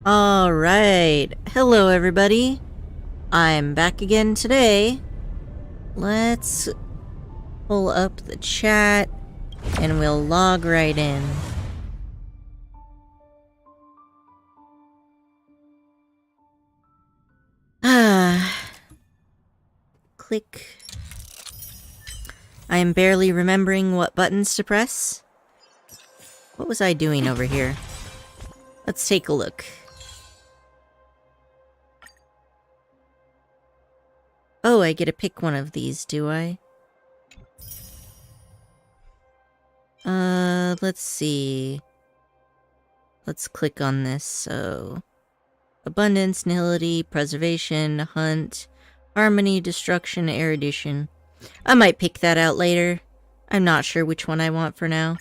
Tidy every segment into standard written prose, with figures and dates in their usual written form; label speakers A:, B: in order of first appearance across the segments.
A: Alright, hello everybody. I'm back again today. Let's pull up the chat and we'll log right in. Click. I am barely remembering what buttons to press. What was I doing over here? Let's take a look. Oh, I get to pick one of these, do I? Let's see. Let's click on this, so... Abundance, nihility, preservation, hunt, harmony, destruction, erudition. I might pick that out later. I'm not sure which one I want for now.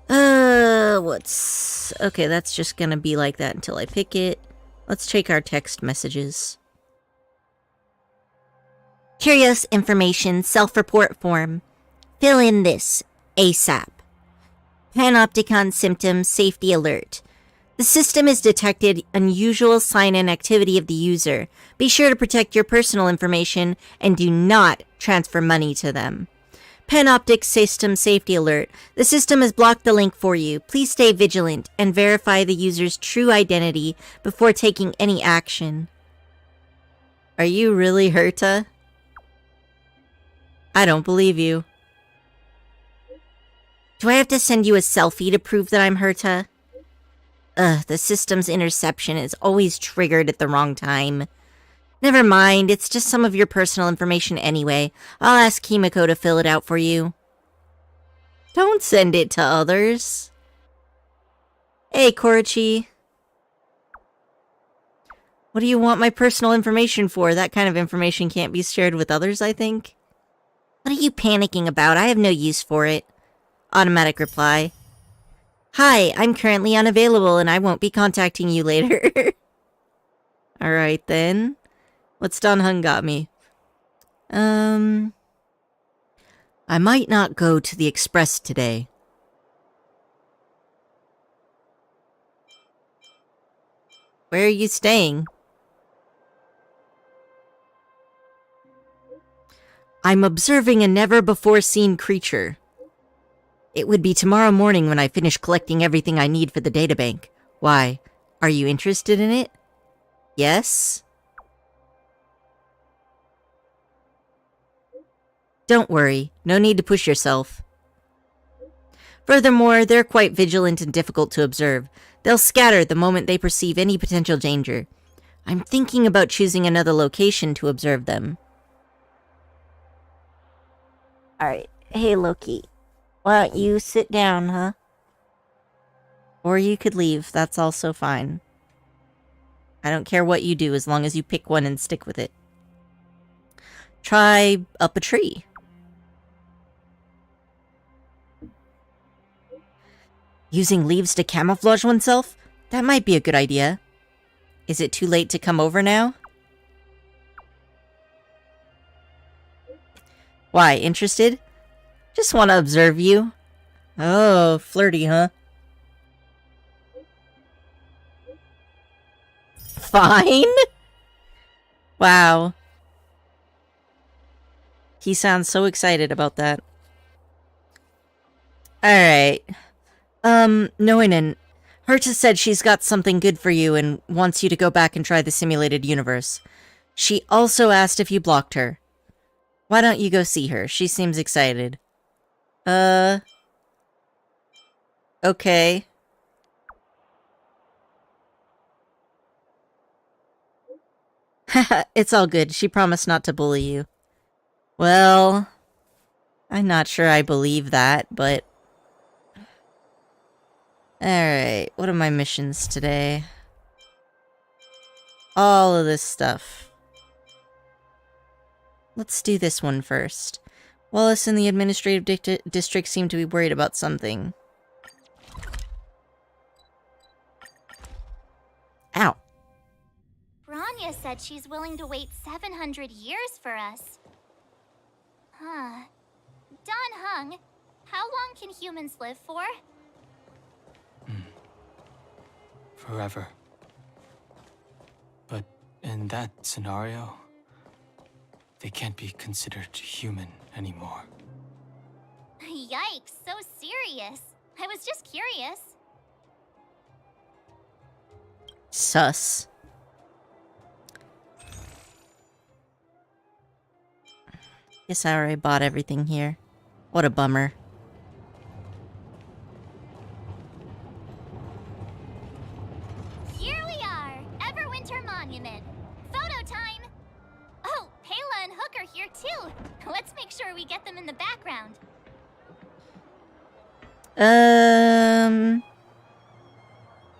A: What's... Okay, that's just gonna be like that until I pick it. Let's check our text messages. Curious information self-report form. Fill in this ASAP. Panopticon symptoms safety alert. The system has detected unusual sign-in activity of the user. Be sure to protect your personal information and do not transfer money to them. Panoptic system safety alert. The system has blocked the link for you. Please stay vigilant and verify the user's true identity before taking any action. Are you really Herta? I don't believe you. Do I have to send you a selfie to prove that I'm Herta? The system's interception is always triggered at the wrong time. Never mind, it's just some of your personal information anyway. I'll ask Kimiko to fill it out for you. Don't send it to others. Hey, Korochi. What do you want my personal information for? That kind of information can't be shared with others, I think. What are you panicking about? I have no use for it. Automatic reply. Hi, I'm currently unavailable and I won't be contacting you later. Alright then. What's Dan Hung got me? I might not go to the Express today. Where are you staying? I'm observing a never-before-seen creature. It would be tomorrow morning when I finish collecting everything I need for the databank. Why? Are you interested in it? Yes? Don't worry. No need to push yourself. Furthermore, they're quite vigilant and difficult to observe. They'll scatter the moment they perceive any potential danger. I'm thinking about choosing another location to observe them. Alright. Hey, Loki. Why don't you sit down, huh? Or you could leave. That's also fine. I don't care what you do as long as you pick one and stick with it. Try up a tree. Using leaves to camouflage oneself? That might be a good idea. Is it too late to come over now? Why, interested? Just want to observe you. Oh, flirty, huh? Fine? Wow. He sounds so excited about that. Alright. Noinen. Herta said she's got something good for you and wants you to go back and try the simulated universe. She also asked if you blocked her. Why don't you go see her? She seems excited. Okay. Haha, it's all good. She promised not to bully you. Well, I'm not sure I believe that, but... Alright, what are my missions today? All of this stuff. Let's do this one first. Wallace and the administrative district seem to be worried about something. Ow.
B: Rania said she's willing to wait 700 years for us. Huh. Don Hung, how long can humans live for?
C: forever. But in that scenario, they can't be considered human anymore.
B: Yikes, so serious. I was just curious.
A: Sus. Guess I already bought everything here. What a bummer.
B: Here we are, Everwinter Monument. Photo time! Oh, Payla and Hook are here too. Let's make sure we get them in the background.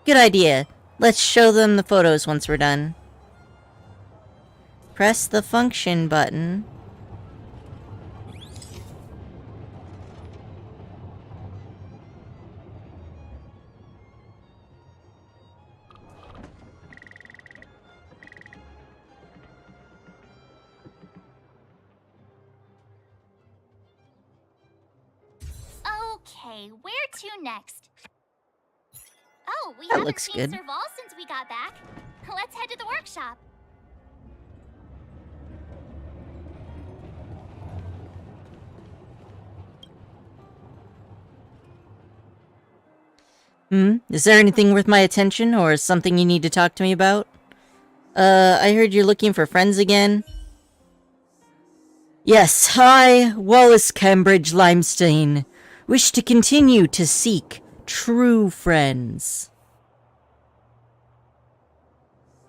A: Good idea. Let's show them the photos once we're done. Press the function button.
B: Okay, where to next? Oh, we
A: That
B: haven't
A: looks
B: seen
A: good.
B: Serval since we got back. Let's head to the workshop.
A: Is there anything worth my attention, or something you need to talk to me about? I heard you're looking for friends again. Yes, I, Wallace Cambridge Limestein, wish to continue to seek true friends.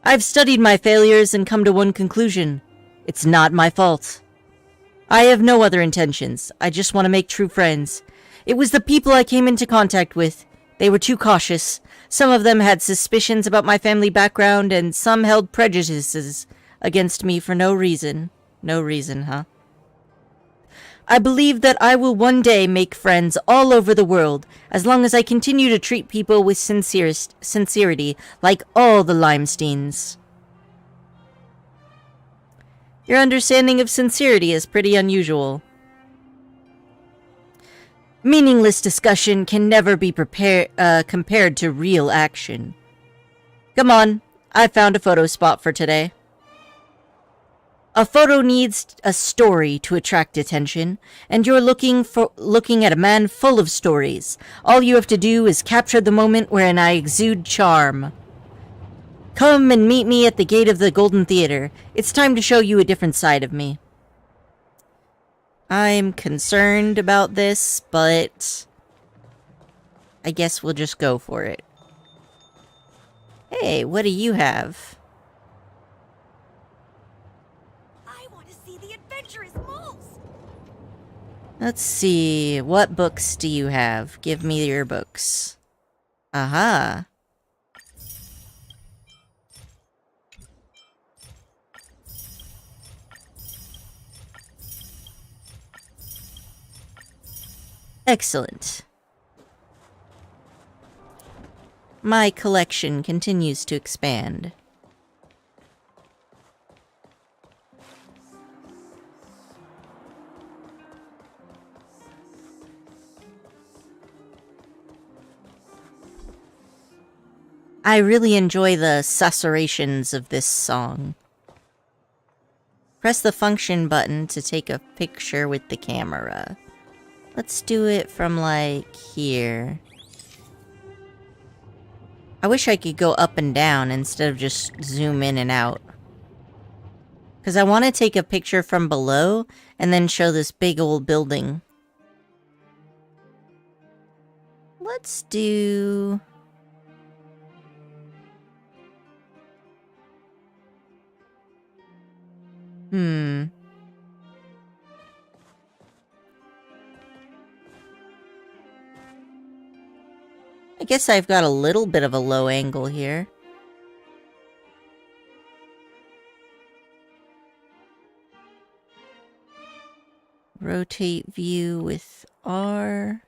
A: I've studied my failures and come to one conclusion. It's not my fault. I have no other intentions. I just want to make true friends. It was the people I came into contact with. They were too cautious. Some of them had suspicions about my family background, and some held prejudices against me for no reason. No reason, huh? I believe that I will one day make friends all over the world, as long as I continue to treat people with sincerity, like all the Limesteins. Your understanding of sincerity is pretty unusual. Meaningless discussion can never be compared to real action. Come on, I found a photo spot for today. A photo needs a story to attract attention, and you're looking at a man full of stories. All you have to do is capture the moment wherein I exude charm. Come and meet me at the gate of the Golden Theater. It's time to show you a different side of me. I'm concerned about this, but I guess we'll just go for it. Hey, what do you have? Let's see, what books do you have? Give me your books. Aha. Excellent. My collection continues to expand. I really enjoy the susurrations of this song. Press the function button to take a picture with the camera. Let's do it from, like, here. I wish I could go up and down instead of just zoom in and out. Because I want to take a picture from below and then show this big old building. Let's do... I guess I've got a little bit of a low angle here. Rotate view with R.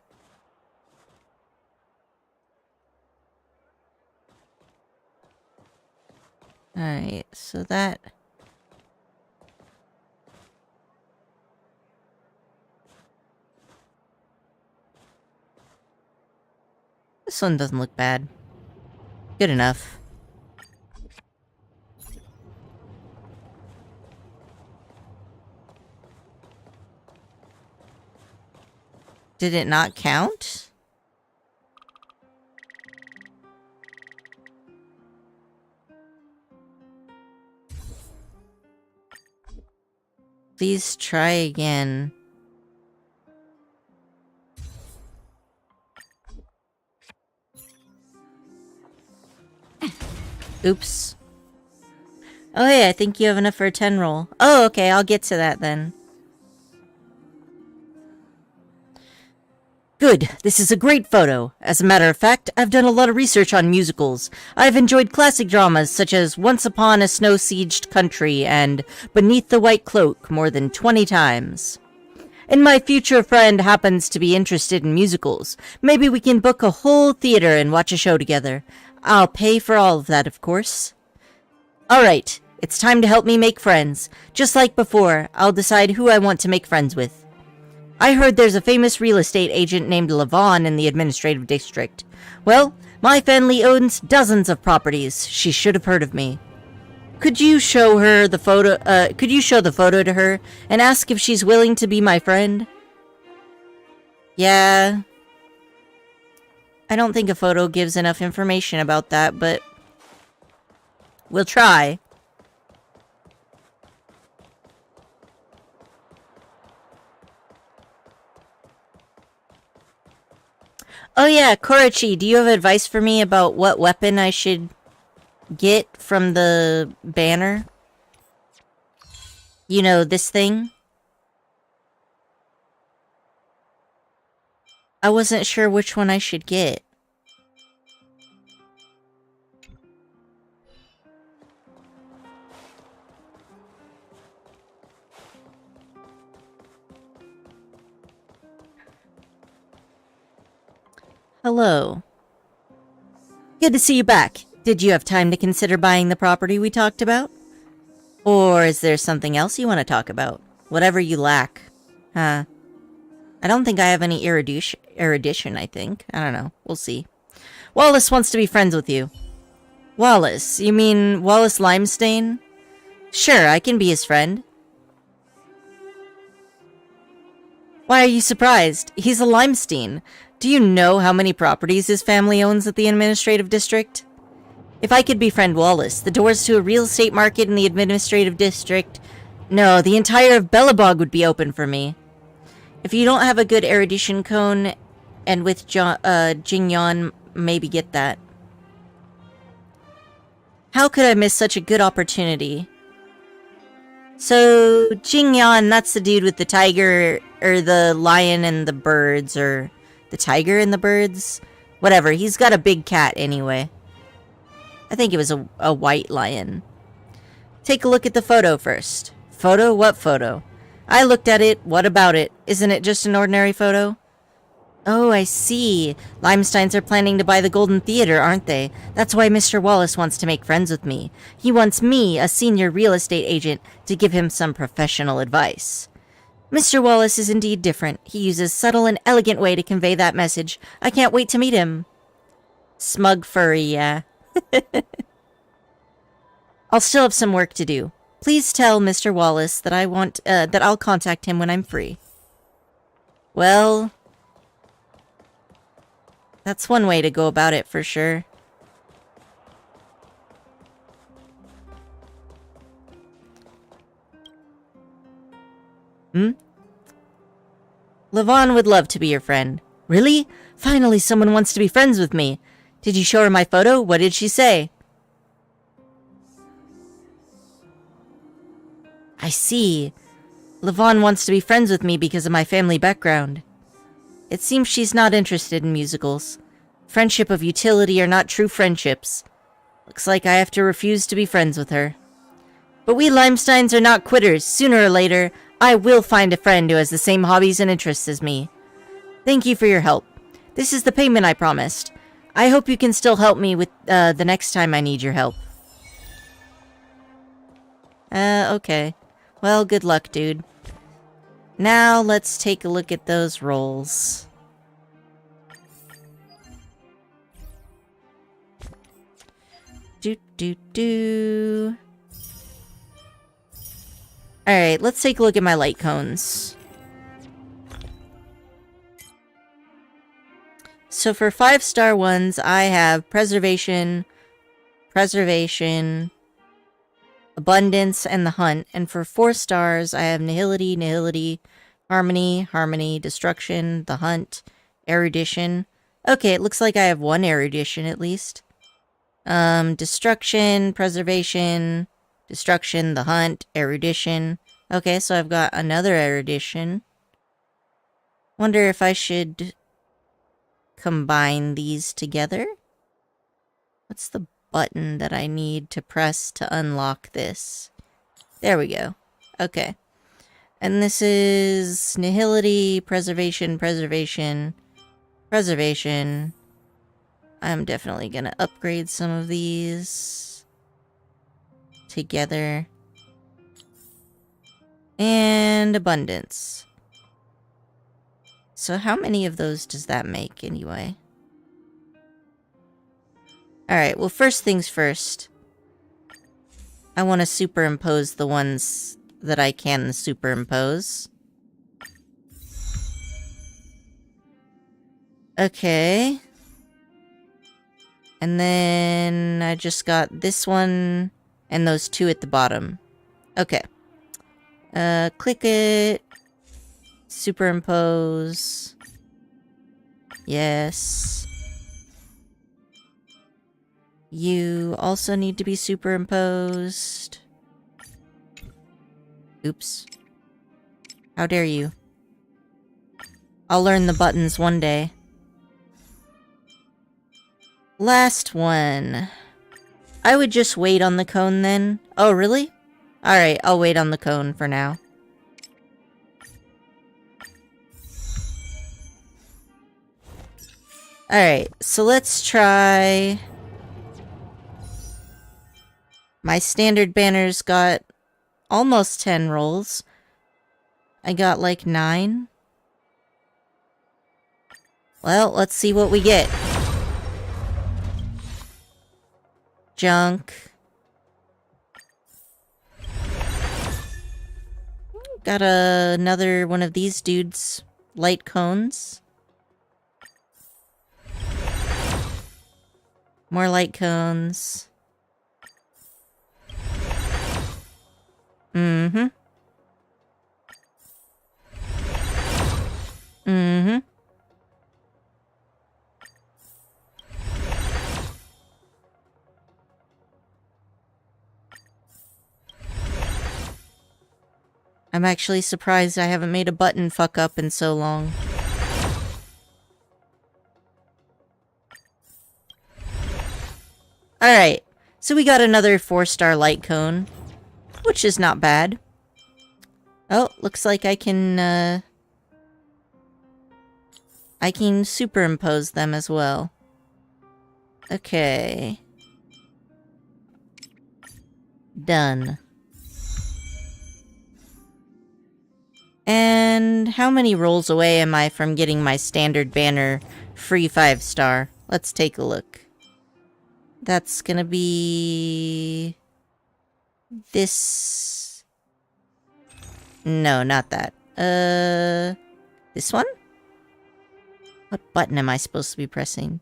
A: Alright, so that... This one doesn't look bad. Good enough. Did it not count? Please try again. Oops. Oh hey, I think you have enough for a 10 roll. Oh, okay, I'll get to that then. Good, this is a great photo. As a matter of fact, I've done a lot of research on musicals. I've enjoyed classic dramas such as Once Upon a Snow-Sieged Country and Beneath the White Cloak more than 20 times. And my future friend happens to be interested in musicals. Maybe we can book a whole theater and watch a show together. I'll pay for all of that, of course. Alright, it's time to help me make friends. Just like before, I'll decide who I want to make friends with. I heard there's a famous real estate agent named Levon in the administrative district. Well, my family owns dozens of properties. She should have heard of me. Could you show her the photo, could you show the photo to her and ask if she's willing to be my friend? Yeah. I don't think a photo gives enough information about that, but we'll try. Oh yeah, Korochi, do you have advice for me about what weapon I should get from the banner? You know, this thing? I wasn't sure which one I should get. Hello. Good to see you back. Did you have time to consider buying the property we talked about? Or is there something else you want to talk about? Whatever you lack. Huh. I don't think I have any erudition, I think. I don't know. We'll see. Wallace wants to be friends with you. Wallace? You mean Wallace Limestain? Sure, I can be his friend. Why are you surprised? He's a Limestein. Do you know how many properties his family owns at the administrative district? If I could befriend Wallace, the doors to a real estate market in the administrative district... No, the entire of Bellabog would be open for me. If you don't have a good erudition cone, and with Jingyan, maybe get that. How could I miss such a good opportunity? So, Jingyan, that's the dude with the tiger, or the lion and the birds, or... the tiger and the birds? Whatever, he's got a big cat anyway. I think it was a white lion. Take a look at the photo first. Photo? What photo? I looked at it. What about it? Isn't it just an ordinary photo? Oh, I see. Limesteins are planning to buy the Golden Theater, aren't they? That's why Mr. Wallace wants to make friends with me. He wants me, a senior real estate agent, to give him some professional advice. Mr. Wallace is indeed different. He uses subtle and elegant way to convey that message. I can't wait to meet him. Smug furry, yeah. I'll still have some work to do. Please tell Mr. Wallace that that I'll contact him when I'm free. Well, that's one way to go about it for sure. Levon would love to be your friend. Really? Finally someone wants to be friends with me. Did you show her my photo? What did she say? I see. Levon wants to be friends with me because of my family background. It seems she's not interested in musicals. Friendship of utility are not true friendships. Looks like I have to refuse to be friends with her. But we Limesteins are not quitters. Sooner or later, I will find a friend who has the same hobbies and interests as me. Thank you for your help. This is the payment I promised. I hope you can still help me with the next time I need your help. Okay. Well, good luck, dude. Now, let's take a look at those rolls. Alright, let's take a look at my light cones. So for 5-star ones, I have Preservation, Abundance, and the Hunt. And for 4 stars, I have Nihility, Harmony, Destruction, the Hunt, Erudition. Okay, it looks like I have 1 Erudition at least. Destruction, Preservation, Destruction, the Hunt, Erudition. Okay, so I've got another Erudition. Wonder if I should combine these together? What's the button that I need to press to unlock this? There we go. Okay. And this is Nihility, Preservation. I'm definitely gonna upgrade some of these together. And Abundance. So how many of those does that make, anyway? Alright, well, first things first. I want to superimpose the ones that I can superimpose. Okay. And then I just got this one and those 2 at the bottom. Okay. Click it. Superimpose. Yes. You also need to be superimposed. Oops. How dare you? I'll learn the buttons one day. Last one. I would just wait on the cone then. Oh, really? Alright, I'll wait on the cone for now. Alright, so let's try... My standard banner's got almost 10 rolls. I got like 9. Well, let's see what we get. Junk. Got another one of these dudes. Light cones. More light cones. Mm-hmm. Mm-hmm. I'm actually surprised I haven't made a button fuck up in so long. Alright, so we got another 4-star light cone, which is not bad. Oh, looks like I can superimpose them as well. Okay. Done. And how many rolls away am I from getting my standard banner free 5-star? Let's take a look. That's gonna be... this... No, not that. This one? What button am I supposed to be pressing?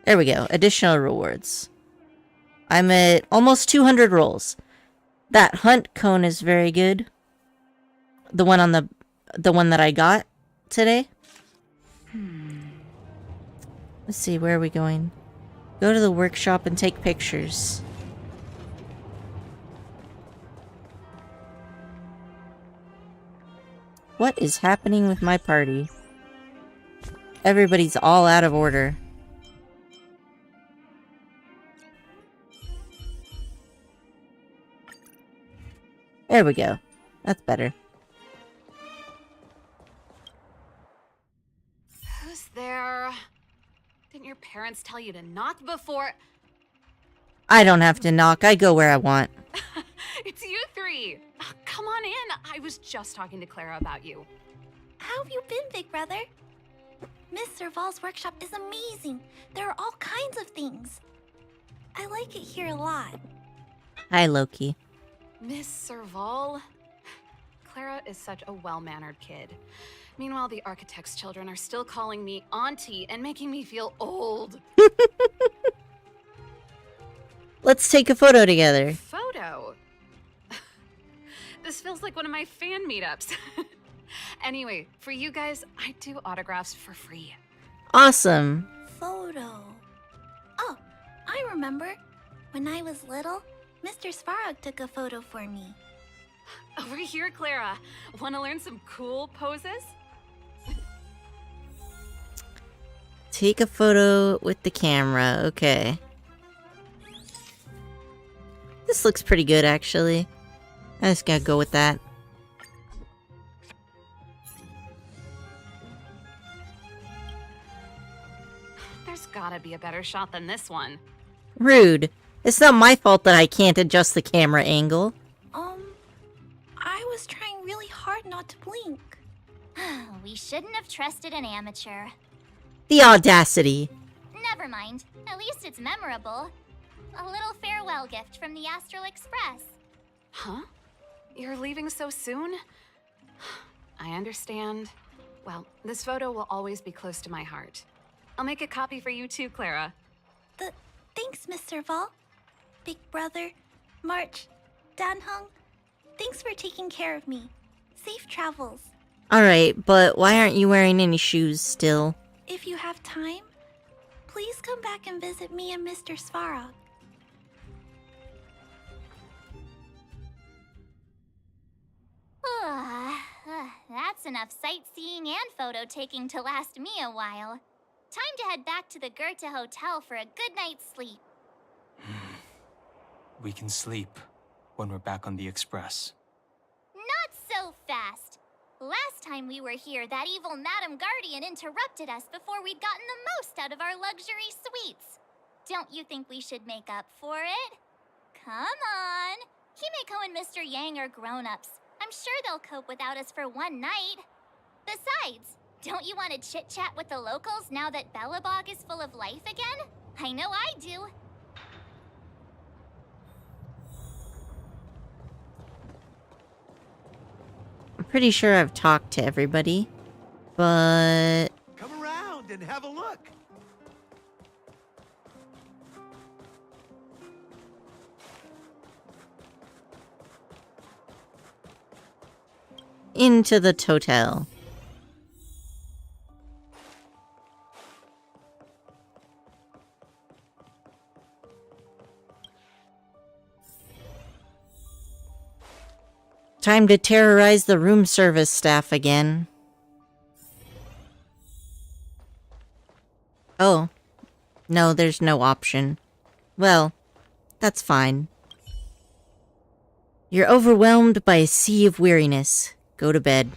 A: There we go. Additional rewards. I'm at almost 200 rolls. That hunt cone is very good. The one on the one that I got today. Let's see, where are we going? Go to the workshop and take pictures. What is happening with my party? Everybody's all out of order. There we go. That's better.
D: Who's there? Didn't your parents tell you to knock before?
A: I don't have to knock. I go where I want.
D: It's you three. Come on in. I was just talking to Clara about you.
B: How have you been, big brother? Miss Serval's workshop is amazing. There are all kinds of things.
E: I like it here a lot.
A: Hi, Loki.
D: Miss Serval? Clara is such a well-mannered kid. Meanwhile, the architect's children are still calling me auntie and making me feel old.
A: Let's take a photo together.
D: Photo? This feels like one of my fan meetups. Anyway, for you guys, I do autographs for free.
A: Awesome.
E: Photo. Oh, I remember. When I was little, Mr. Svarog took a photo for me.
D: Over here, Clara. Want to learn some cool poses?
A: Take a photo with the camera. Okay. This looks pretty good, actually. I just gotta go with that.
D: There's gotta be a better shot than this one.
A: Rude. It's not my fault that I can't adjust the camera angle.
E: I was trying really hard not to blink.
B: We shouldn't have trusted an amateur.
A: The audacity.
B: Never mind. At least it's memorable. A little farewell gift from the Astral Express.
D: Huh? You're leaving so soon? I understand. Well, this photo will always be close to my heart. I'll make a copy for you too, Clara.
E: Thanks, Mr. Val. Big Brother, March, Danhung, thanks for taking care of me. Safe travels.
A: Alright, but why aren't you wearing any shoes still?
E: If you have time, please come back and visit me and Mr. Svarog.
B: That's enough sightseeing and photo taking to last me a while. Time to head back to the Goethe Hotel for a good night's sleep.
C: We can sleep when we're back on the Express.
B: Not so fast. Last time we were here, that evil Madam Guardian interrupted us before we'd gotten the most out of our luxury suites. Don't you think we should make up for it? Come on. Himeko and Mr. Yang are grown-ups. I'm sure they'll cope without us for one night. Besides, don't you want to chit-chat with the locals now that Belobog is full of life again? I know I do.
A: I'm pretty sure I've talked to everybody, but...
F: Come around and have a look.
A: into the total. Time to terrorize the room service staff again. Oh. No, there's no option. Well, that's fine. You're overwhelmed by a sea of weariness. Go to bed.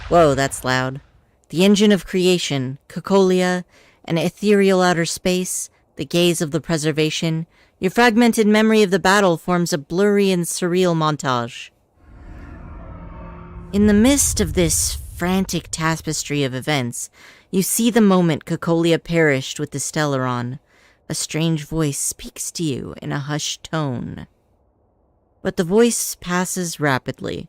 A: Whoa, that's loud. The engine of creation, Cocolia, an ethereal outer space, the gaze of the preservation, your fragmented memory of the battle forms a blurry and surreal montage. In the midst of this frantic tapestry of events, you see the moment Cocolia perished with the Stellaron. A strange voice speaks to you in a hushed tone. But the voice passes rapidly.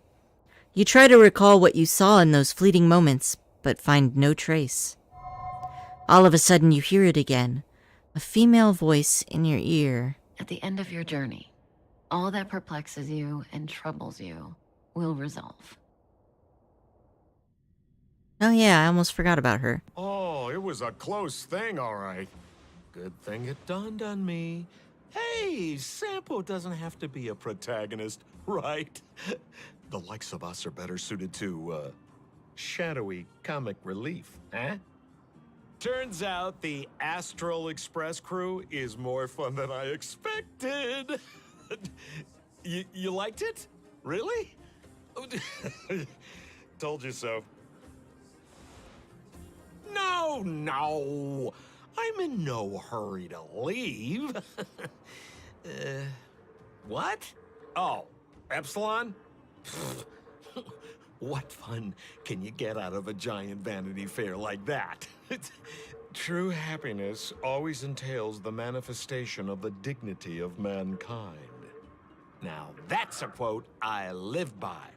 A: You try to recall what you saw in those fleeting moments, but find no trace. All of a sudden you hear it again, a female voice in your ear.
G: At the end of your journey, all that perplexes you and troubles you will resolve.
A: Oh yeah, I almost forgot about her.
F: Oh, it was a close thing, all right. Good thing it dawned on me. Hey, Sampo doesn't have to be a protagonist, right? The likes of us are better suited to, shadowy comic relief, eh? Turns out the Astral Express crew is more fun than I expected. You liked it? Really? Told you so. No. I'm in no hurry to leave. What? Oh, Epsilon? What fun can you get out of a giant Vanity Fair like that? True happiness always entails the manifestation of the dignity of mankind. Now, that's a quote I live by.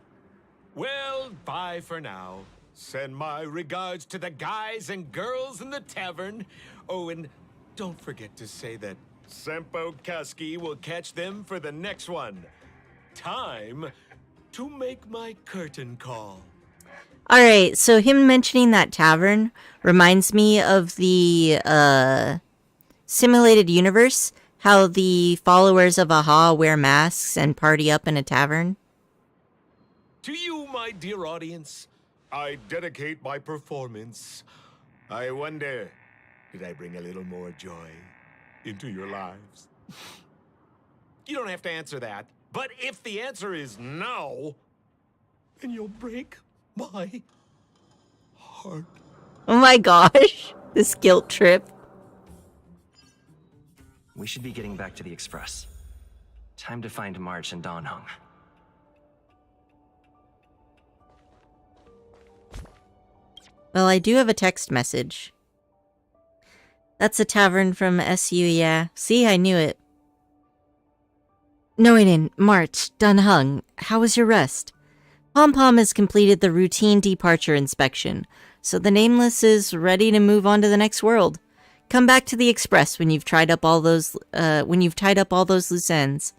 F: Well, bye for now. Send my regards to the guys and girls in the tavern. Oh, and don't forget to say that Sempo Kasky will catch them for the next one. Time to make my curtain call.
A: Alright, so him mentioning that tavern reminds me of the simulated universe, how the followers of Aha wear masks and party up in a tavern.
F: To you, my dear audience, I dedicate my performance. I wonder, did I bring a little more joy into your lives? You don't have to answer that, but if the answer is no, then you'll break my heart.
A: Oh my gosh, this guilt trip.
H: We should be getting back to the Express. Time to find March and Donhung.
A: Well, I do have a text message. That's a tavern from SU, yeah. See, I knew it. Noinen, March, Dunhung, how was your rest? Pom-Pom has completed the routine departure inspection, so the Nameless is ready to move on to the next world. Come back to the Express when you've tied up all those loose ends.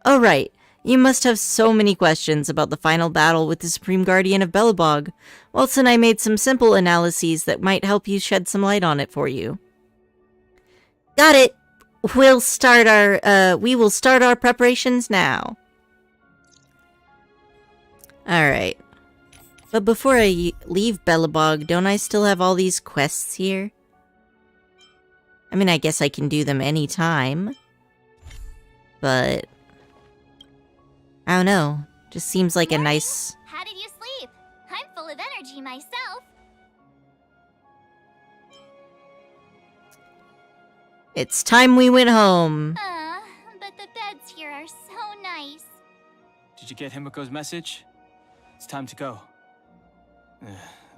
A: Oh right, you must have so many questions about the final battle with the Supreme Guardian of Belobog. Waltz and I made some simple analyses that might help you shed some light on it for you. Got it. We will start our preparations now. Alright. But before I leave Belobog, don't I still have all these quests here? I mean, I guess I can do them anytime. But I don't know. Just seems like a nice...
B: How did you sleep? I'm full of energy myself.
A: It's time we went home.
B: But the beds here are so nice.
C: Did you get Himiko's message? It's time to go.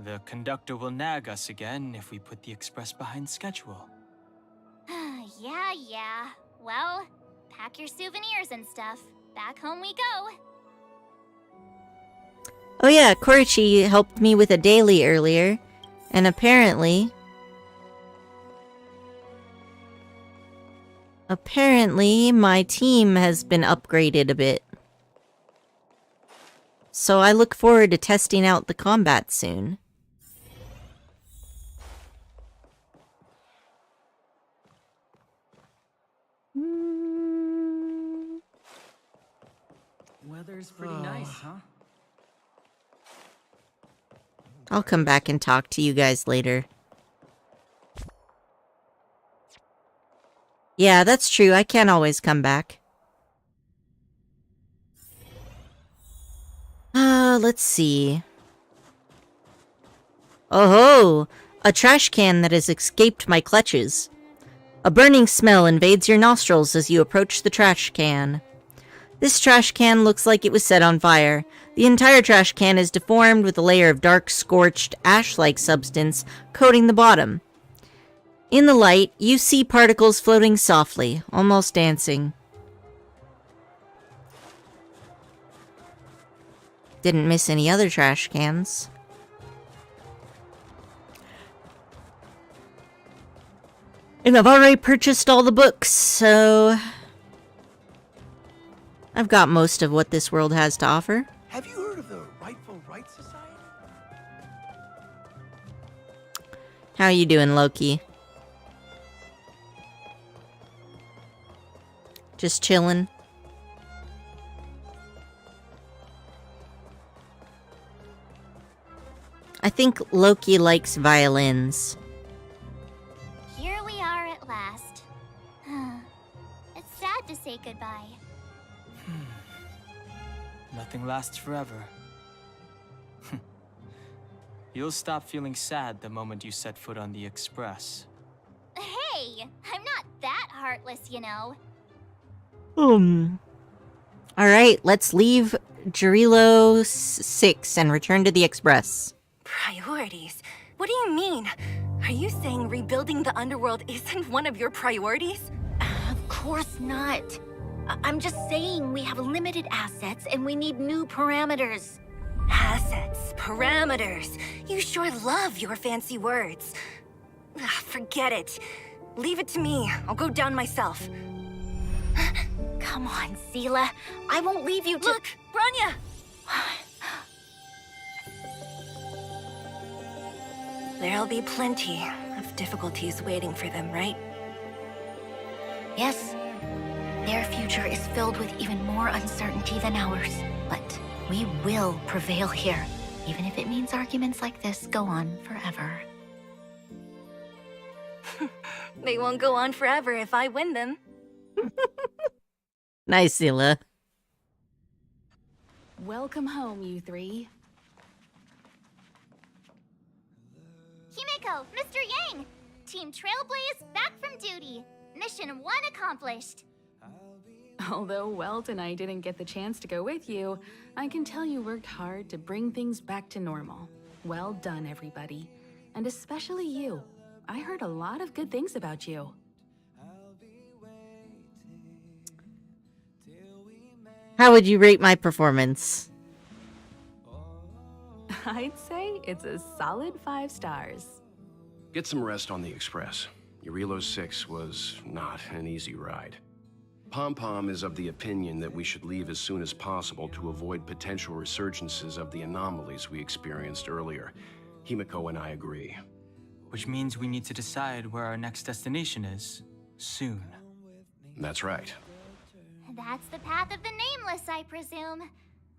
C: The conductor will nag us again if we put the express behind schedule.
B: Yeah. Well, pack your souvenirs and stuff. Back home we go.
A: Oh yeah, Korochi helped me with a daily earlier. And apparently my team has been upgraded a bit. So I look forward to testing out the combat soon.
I: Weather's pretty nice, huh?
A: I'll come back and talk to you guys later. Yeah, that's true. I can't always come back. Let's see. Oh ho! A trash can that has escaped my clutches. A burning smell invades your nostrils as you approach the trash can. This trash can looks like it was set on fire. The entire trash can is deformed with a layer of dark, scorched, ash-like substance coating the bottom. In the light, you see particles floating softly, almost dancing. Didn't miss any other trash cans. And I've already purchased all the books, so I've got most of what this world has to offer.
J: Have you heard of the Rightful Rights Society?
A: How you doing, Loki? Just chillin'? I think Loki likes violins.
B: Here we are at last. It's sad to say goodbye.
C: Nothing lasts forever. You'll stop feeling sad the moment you set foot on the express.
B: Hey, I'm not that heartless, you know.
A: Alright, let's leave Jarilo 6 and return to the express.
E: Priorities? What do you mean?
K: Are you saying rebuilding the underworld isn't one of your priorities?
E: Of course not. I'm just saying we have limited assets and we need new parameters.
K: Assets, parameters. You sure love your fancy words. Forget it. Leave it to me. I'll go down myself.
E: Come on, Seela. I won't leave you to—
K: Look, Branya! There'll be plenty of difficulties waiting for them, right?
E: Yes, their future is filled with even more uncertainty than ours. But we will prevail here, even if it means arguments like this go on forever.
K: They won't go on forever if I win them.
A: Nice, Seela.
D: Welcome home, you three.
B: Himeko, Mr. Yang! Team Trailblaze back from duty. Mission 1 accomplished.
D: Although Welt and I didn't get the chance to go with you, I can tell you worked hard to bring things back to normal. Well done, everybody. And especially you. I heard a lot of good things about you.
A: How would you rate my performance?
D: I'd say it's a solid 5 stars.
J: Get some rest on the Express. Eurilo 6 was not an easy ride. Pom-Pom is of the opinion that we should leave as soon as possible to avoid potential resurgences of the anomalies we experienced earlier. Himeko and I agree.
C: Which means we need to decide where our next destination is, soon.
J: That's right.
B: That's the path of the Nameless, I presume.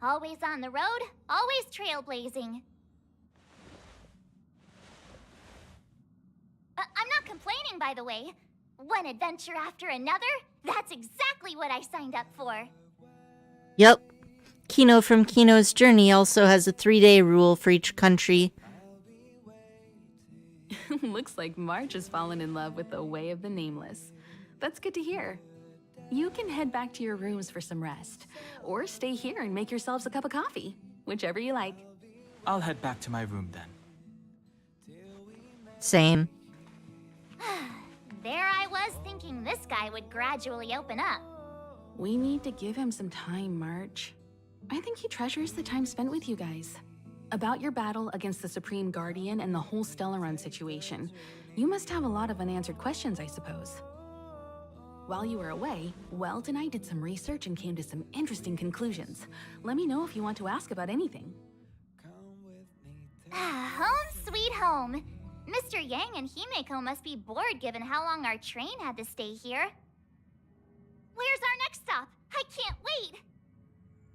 B: Always on the road, always trailblazing. I'm not complaining, by the way. One adventure after another, that's exactly what I signed up for.
A: Yep. Kino from Kino's Journey also has a 3-day rule for each country.
D: Looks like March has fallen in love with the way of the Nameless. That's good to hear. You can head back to your rooms for some rest, or stay here and make yourselves a cup of coffee, whichever you like.
C: I'll head back to my room then.
A: Same.
B: There I was thinking this guy would gradually open up.
D: We need to give him some time, March. I think he treasures the time spent with you guys. About your battle against the Supreme Guardian and the whole Stellaron situation, you must have a lot of unanswered questions, I suppose. While you were away, Welt and I did some research and came to some interesting conclusions. Let me know if you want to ask about anything.
B: Home sweet home. Mr. Yang and Himeko must be bored given how long our train had to stay here. Where's our next stop? I can't wait!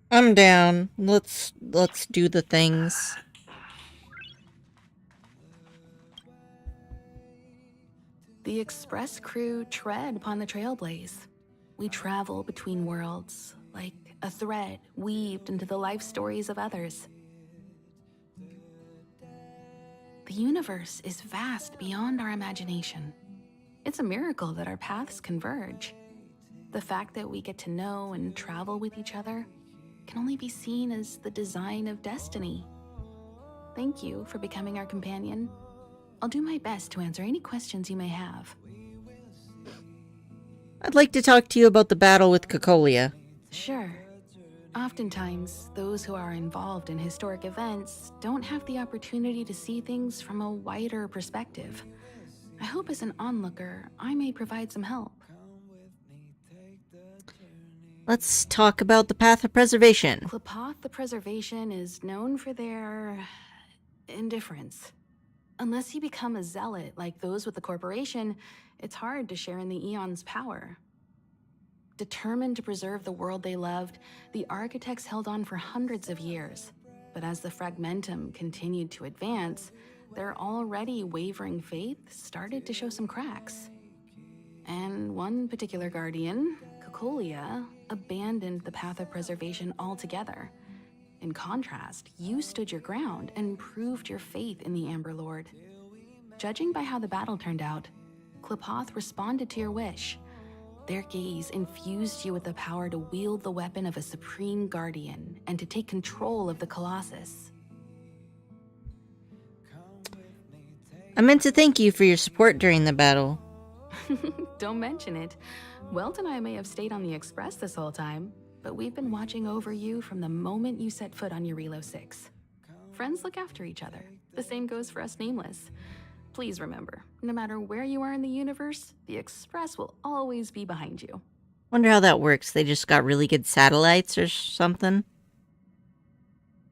A: I'm down. Let's do the things.
D: The Express crew tread upon the Trailblaze. We travel between worlds, like a thread weaved into the life stories of others. The universe is vast beyond our imagination. It's a miracle that our paths converge. The fact that we get to know and travel with each other can only be seen as the design of destiny. Thank you for becoming our companion. I'll do my best to answer any questions you may have.
A: I'd like to talk to you about the battle with Cocolia.
D: Sure. Oftentimes, those who are involved in historic events don't have the opportunity to see things from a wider perspective. I hope as an onlooker, I may provide some help.
A: Let's talk about the Path of Preservation.
D: Qlipoth the Preservation is known for their indifference. Unless you become a zealot like those with the corporation, it's hard to share in the Eon's power. Determined to preserve the world they loved, the architects held on for hundreds of years. But as the Fragmentum continued to advance, their already wavering faith started to show some cracks. And one particular guardian, Cocolia, abandoned the Path of Preservation altogether. In contrast, you stood your ground and proved your faith in the Amber Lord. Judging by how the battle turned out, Qlipoth responded to your wish. Their gaze infused you with the power to wield the weapon of a supreme guardian and to take control of the Colossus.
A: I meant to thank you for your support during the battle.
D: Don't mention it. Welt and I may have stayed on the Express this whole time, but we've been watching over you from the moment you set foot on Eurilo 6. Friends look after each other. The same goes for us Nameless. Please remember, no matter where you are in the universe, the Express will always be behind you.
A: Wonder how that works. They just got really good satellites or something?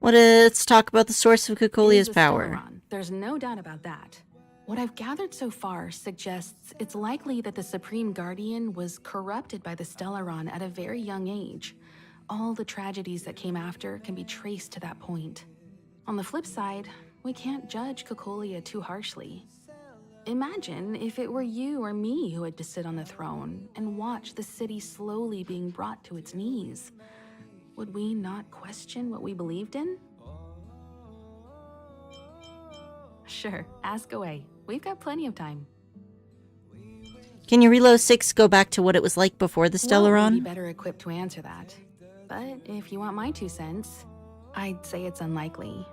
A: Let's talk about the source of Kokolia's power.
D: Stellaron. There's no doubt about that. What I've gathered so far suggests it's likely that the Supreme Guardian was corrupted by the Stellaron at a very young age. All the tragedies that came after can be traced to that point. On the flip side, we can't judge Kokolia too harshly. Imagine if it were you or me who had to sit on the throne and watch the city slowly being brought to its knees. Would we not question what we believed in? Sure, ask away. We've got plenty of time.
A: Can Eurilo 6 go back to what it was like before the
D: Well,
A: Stellaron?
D: we'd be better equipped to answer that. But if you want my 2 cents, I'd say it's unlikely.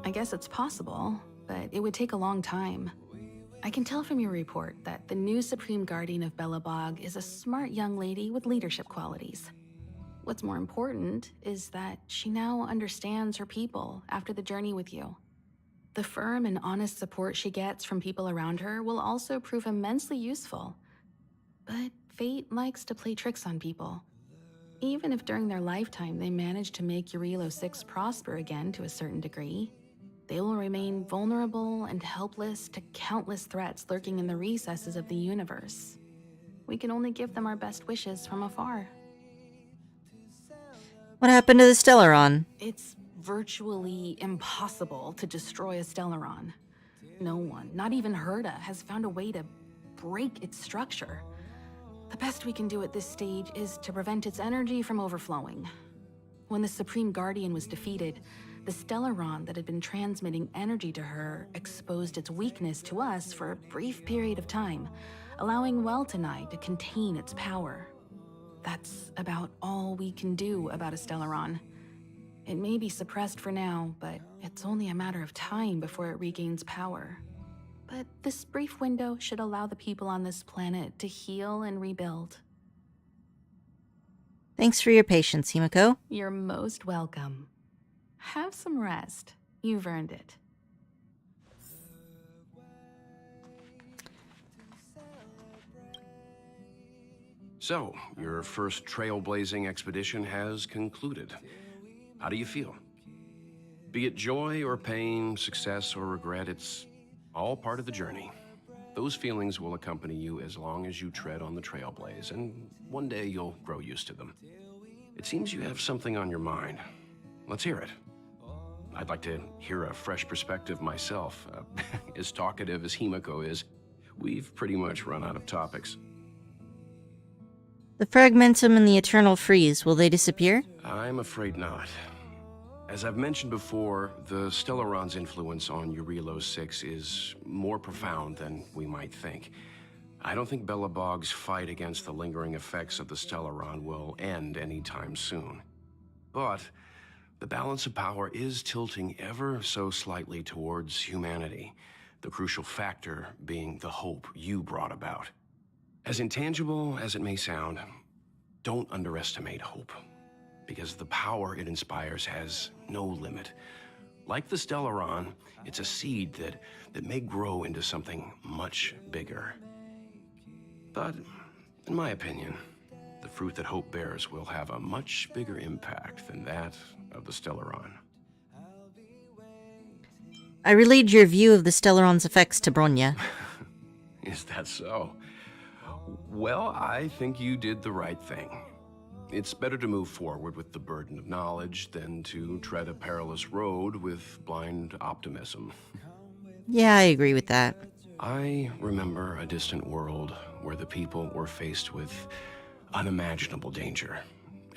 D: I guess it's possible, but it would take a long time. I can tell from your report that the new Supreme Guardian of Belobog is a smart young lady with leadership qualities. What's more important is that she now understands her people after the journey with you. The firm and honest support she gets from people around her will also prove immensely useful. But fate likes to play tricks on people. Even if during their lifetime they manage to make Eurilo 6 prosper again to a certain degree, they will remain vulnerable and helpless to countless threats lurking in the recesses of the universe. We can only give them our best wishes from afar.
A: What happened to the Stellaron?
D: It's virtually impossible to destroy a Stellaron. No one, not even Herda, has found a way to break its structure. The best we can do at this stage is to prevent its energy from overflowing. When the Supreme Guardian was defeated, the Stellaron that had been transmitting energy to her exposed its weakness to us for a brief period of time, allowing Welt and I to contain its power. That's about all we can do about a Stellaron. It may be suppressed for now, but it's only a matter of time before it regains power. But this brief window should allow the people on this planet to heal and rebuild.
A: Thanks for your patience, Himiko.
D: You're most welcome. Have some rest. You've earned it.
J: So, your first trailblazing expedition has concluded. How do you feel? Be it joy or pain, success or regret, it's all part of the journey. Those feelings will accompany you as long as you tread on the trailblaze, and one day you'll grow used to them. It seems you have something on your mind. Let's hear it. I'd like to hear a fresh perspective myself. As talkative as Himiko is, we've pretty much run out of topics.
A: The Fragmentum and the Eternal Freeze, will they disappear?
J: I'm afraid not. As I've mentioned before, the Stellaron's influence on Eurilo 6 is more profound than we might think. I don't think Belobog's fight against the lingering effects of the Stellaron will end anytime soon. But the balance of power is tilting ever so slightly towards humanity, the crucial factor being the hope you brought about. As intangible as it may sound, don't underestimate hope, because the power it inspires has no limit. Like the Stellaron, it's a seed that may grow into something much bigger. But, in my opinion, the fruit that hope bears will have a much bigger impact than that of the Stellaron.
A: I relayed your view of the Stellaron's effects to Bronya.
J: Is that so? Well, I think you did the right thing. It's better to move forward with the burden of knowledge than to tread a perilous road with blind optimism.
A: Yeah, I agree with that.
J: I remember a distant world where the people were faced with unimaginable danger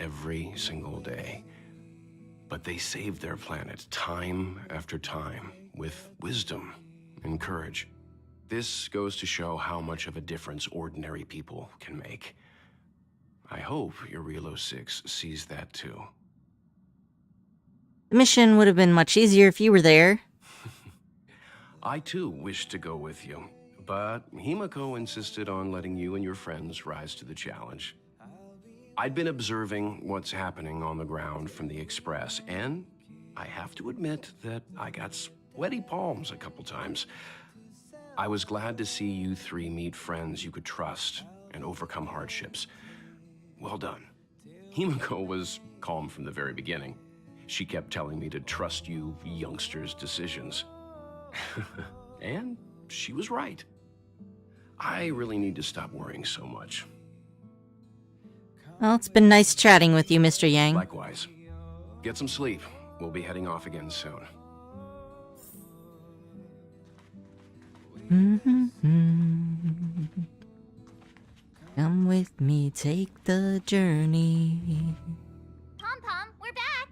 J: every single day. But they saved their planet time after time with wisdom and courage. This goes to show how much of a difference ordinary people can make. I hope Eurilo 6 sees that too.
A: The mission would have been much easier if you were there.
J: I too wished to go with you, but Himiko insisted on letting you and your friends rise to the challenge. I'd been observing what's happening on the ground from the Express, and I have to admit that I got sweaty palms a couple times. I was glad to see you three meet friends you could trust and overcome hardships. Well done. Himiko was calm from the very beginning. She kept telling me to trust you youngsters' decisions. And she was right. I really need to stop worrying so much.
A: Well, it's been nice chatting with you, Mr. Yang.
J: Likewise. Get some sleep. We'll be heading off again soon.
A: Come with me, take the journey.
B: Pom-Pom, we're back!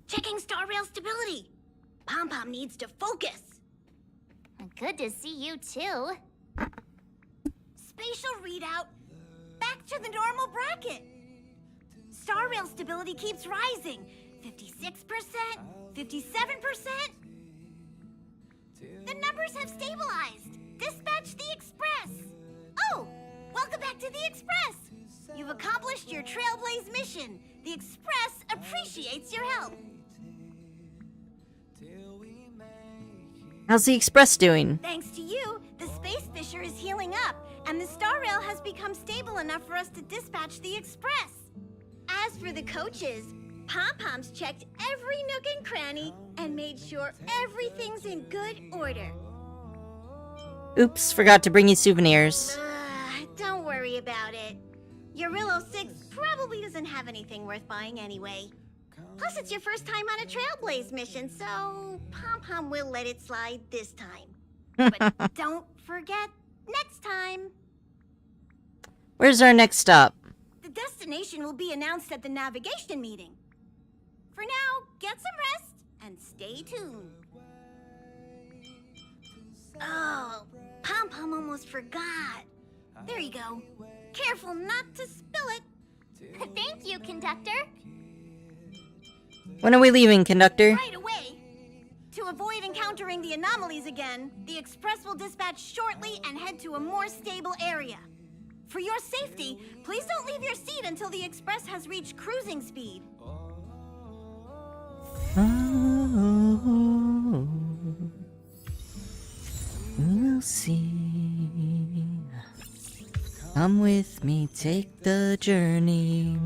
K: Checking star rail stability. Pom-Pom needs to focus.
B: Good to see you too.
K: Spatial readout. Back to the normal bracket. Star rail stability keeps rising. 56%, 57%. The numbers have stabilized. Dispatch the Express. Oh, welcome back to the Express. You've accomplished your Trailblaze mission. The Express appreciates your help.
A: How's the Express doing?
K: Thanks to you, the Space Fisher is healing up, and the Star Rail has become stable enough for us to dispatch the Express. As for the coaches, Pom-Pom's checked every nook and cranny and made sure everything's in good order.
A: Oops, forgot to bring you souvenirs.
K: Don't worry about it. Eurillo 6 probably doesn't have anything worth buying anyway. Plus, it's your first time on a Trailblaze mission, so Pom-Pom will let it slide this time. But don't forget, next time.
A: Where's our next stop?
K: The destination will be announced at the navigation meeting. For now, get some rest and stay tuned. Oh, Pom-Pom almost forgot. There you go. Careful not to spill it.
B: Thank you, conductor.
A: When are we leaving, conductor?
K: Right away. To avoid encountering the anomalies again, the Express will dispatch shortly and head to a more stable area. For your safety, please don't leave your seat until the Express has reached cruising speed.
A: Oh, we'll see. Come with me, take the journey.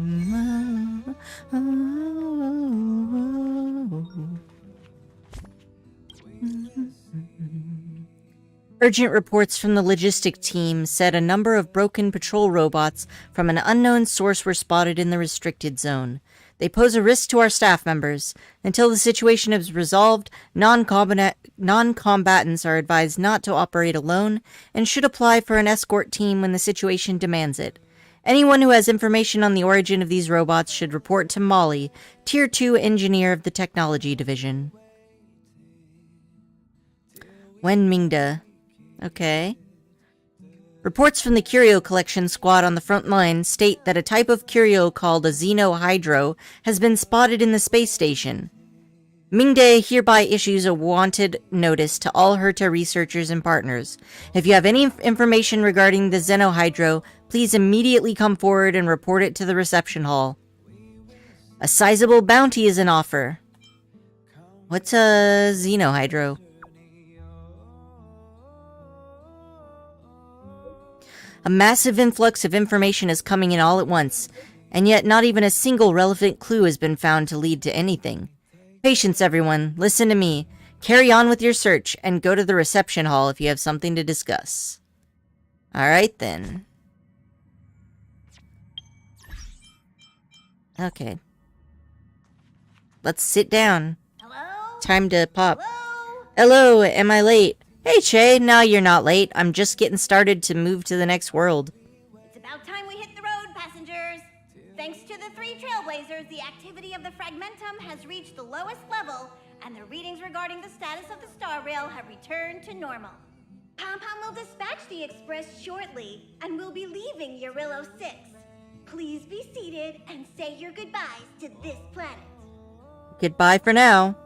A: Urgent reports from the logistic team said a number of broken patrol robots from an unknown source were spotted in the restricted zone. They pose a risk to our staff members. Until the situation is resolved, non-combatants are advised not to operate alone and should apply for an escort team when the situation demands it. Anyone who has information on the origin of these robots should report to Molly, Tier 2 Engineer of the Technology Division. Wen Mingda. Okay. Reports from the Curio Collection Squad on the front line state that a type of curio called a Xenohydro has been spotted in the space station. Mingde hereby issues a wanted notice to all Herta researchers and partners. If you have any information regarding the Xenohydro, please immediately come forward and report it to the reception hall. A sizable bounty is in offer. What's a Xenohydro? A massive influx of information is coming in all at once, and yet not even a single relevant clue has been found to lead to anything. Patience, everyone. Listen to me. Carry on with your search, and go to the reception hall if you have something to discuss. Alright, then. Okay. Let's sit down.
K: Hello?
A: Time to pop.
K: Hello?
A: Hello, am I late? Hey, Che, no, you're not late. I'm just getting started to move to the next world.
K: It's about time we hit the road, passengers. Thanks to the 3 Trailblazers, the activity of the Fragmentum has reached the lowest level, and the readings regarding the status of the Star Rail have returned to normal. Pom-Pom will dispatch the Express shortly, and we'll be leaving Eurillo 6. Please be seated and say your goodbyes to this planet.
A: Goodbye for now.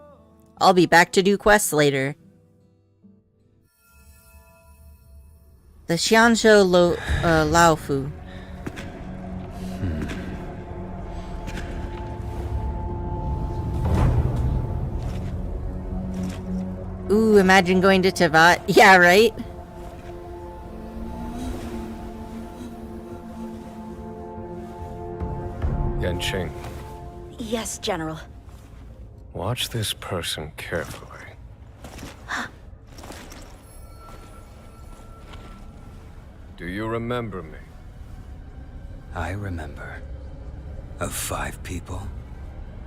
A: I'll be back to do quests later. The Xianzhou Laofu. Ooh, imagine going to Tevat. Yeah, right?
L: Genshin,
M: Yes, General.
L: watch this person carefully. Do you remember me?
N: I remember. Of 5 people,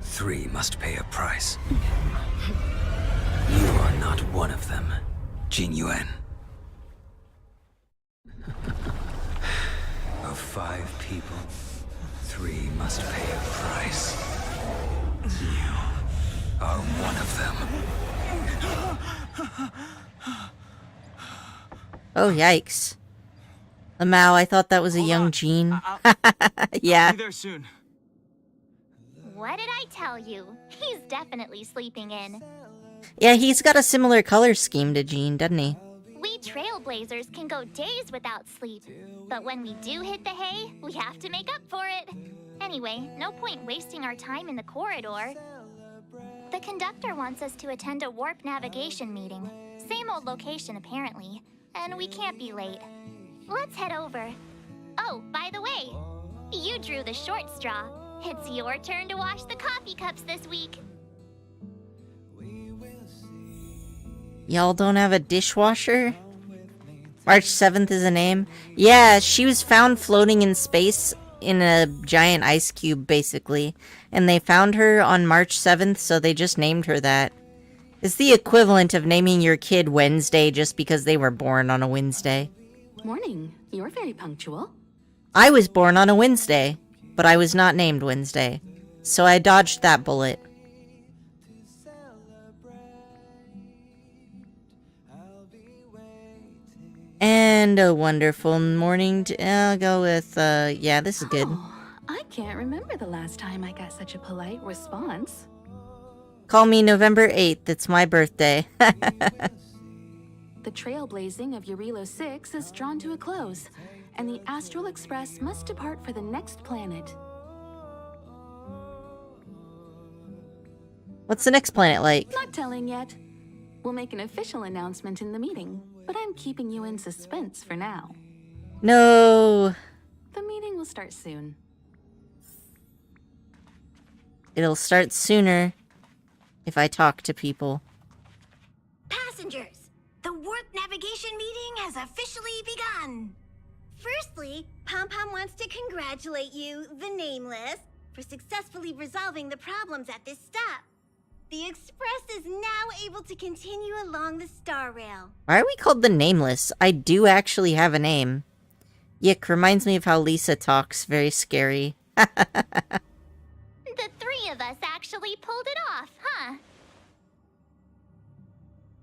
N: 3 must pay a price. You are not one of them, Jin Yuan. Of 5 people, 3 must pay a price. You are one of them.
A: Oh, yikes. Lamau, I thought that was a young Jean. Yeah.
C: I'll be there soon.
B: What did I tell you? He's definitely sleeping in.
A: Yeah, he's got a similar color scheme to Jean, doesn't he?
B: We trailblazers can go days without sleep. But when we do hit the hay, we have to make up for it. Anyway, no point wasting our time in the corridor. The conductor wants us to attend a warp navigation meeting. Same old location, apparently. And we can't be late. Let's head over. Oh, by the way, you drew the short straw. It's your turn to wash the coffee cups this week.
A: Y'all don't have a dishwasher? March 7th is a name? Yeah, she was found floating in space in a giant ice cube, basically. And they found her on March 7th, so they just named her that. It's the equivalent of naming your kid Wednesday just because they were born on a Wednesday.
D: Morning. You're very punctual.
A: I was born on a Wednesday, but I was not named Wednesday. So I dodged that bullet. And a wonderful morning to, I'll go with, yeah, this is good.
D: Oh, I can't remember the last time I got such a polite response.
A: Call me November 8th, it's my birthday.
D: The trailblazing of Eurilo 6 is drawn to a close, and the Astral Express must depart for the next planet.
A: What's the next planet like?
D: Not telling yet. We'll make an official announcement in the meeting, but I'm keeping you in suspense for now.
A: No.
D: The meeting will start soon.
A: It'll start sooner if I talk to people.
K: Passengers, the warp navigation meeting has officially begun. Firstly, Pom Pom wants to congratulate you, the Nameless, for successfully resolving the problems at this stop. The Express is now able to continue along the Star Rail.
A: Why are we called the Nameless? I do actually have a name. Yick, reminds me of how Lisa talks. Very scary.
B: The 3 of us actually pulled it off, huh?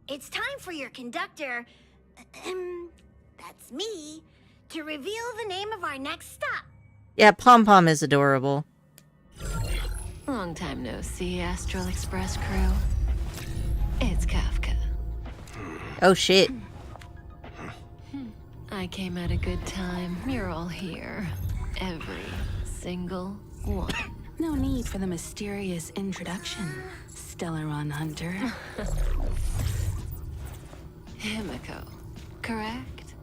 K: It's time for your conductor, that's me, to reveal the name of our next stop.
A: Yeah, Pom Pom is adorable.
G: Long time no see, Astral Express crew. It's Kafka.
A: Oh shit.
G: I came at a good time. You're all here. Every single one.
D: No need for the mysterious introduction, Stellaron Hunter.
G: Himiko, correct?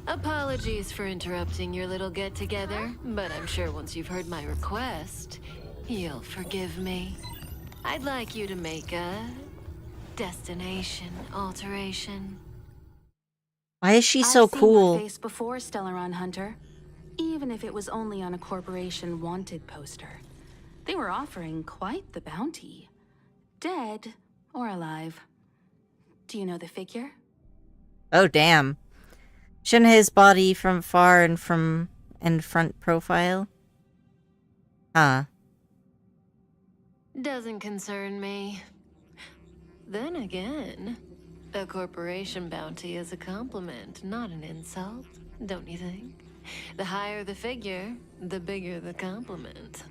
G: Apologies for interrupting your little get-together, but I'm sure once you've heard my request, you'll forgive me. I'd like you to make a destination alteration.
A: Why is she so
D: I've seen
A: cool?
D: your face before, Stellaron Hunter. Even if it was only on a corporation wanted poster. They were offering quite the bounty. Dead or alive. Do you know the figure?
A: Oh damn. Shouldn't his body from far and from front profile? Huh.
G: Doesn't concern me. Then again, a corporation bounty is a compliment, not an insult, don't you think? The higher the figure, the bigger the compliment.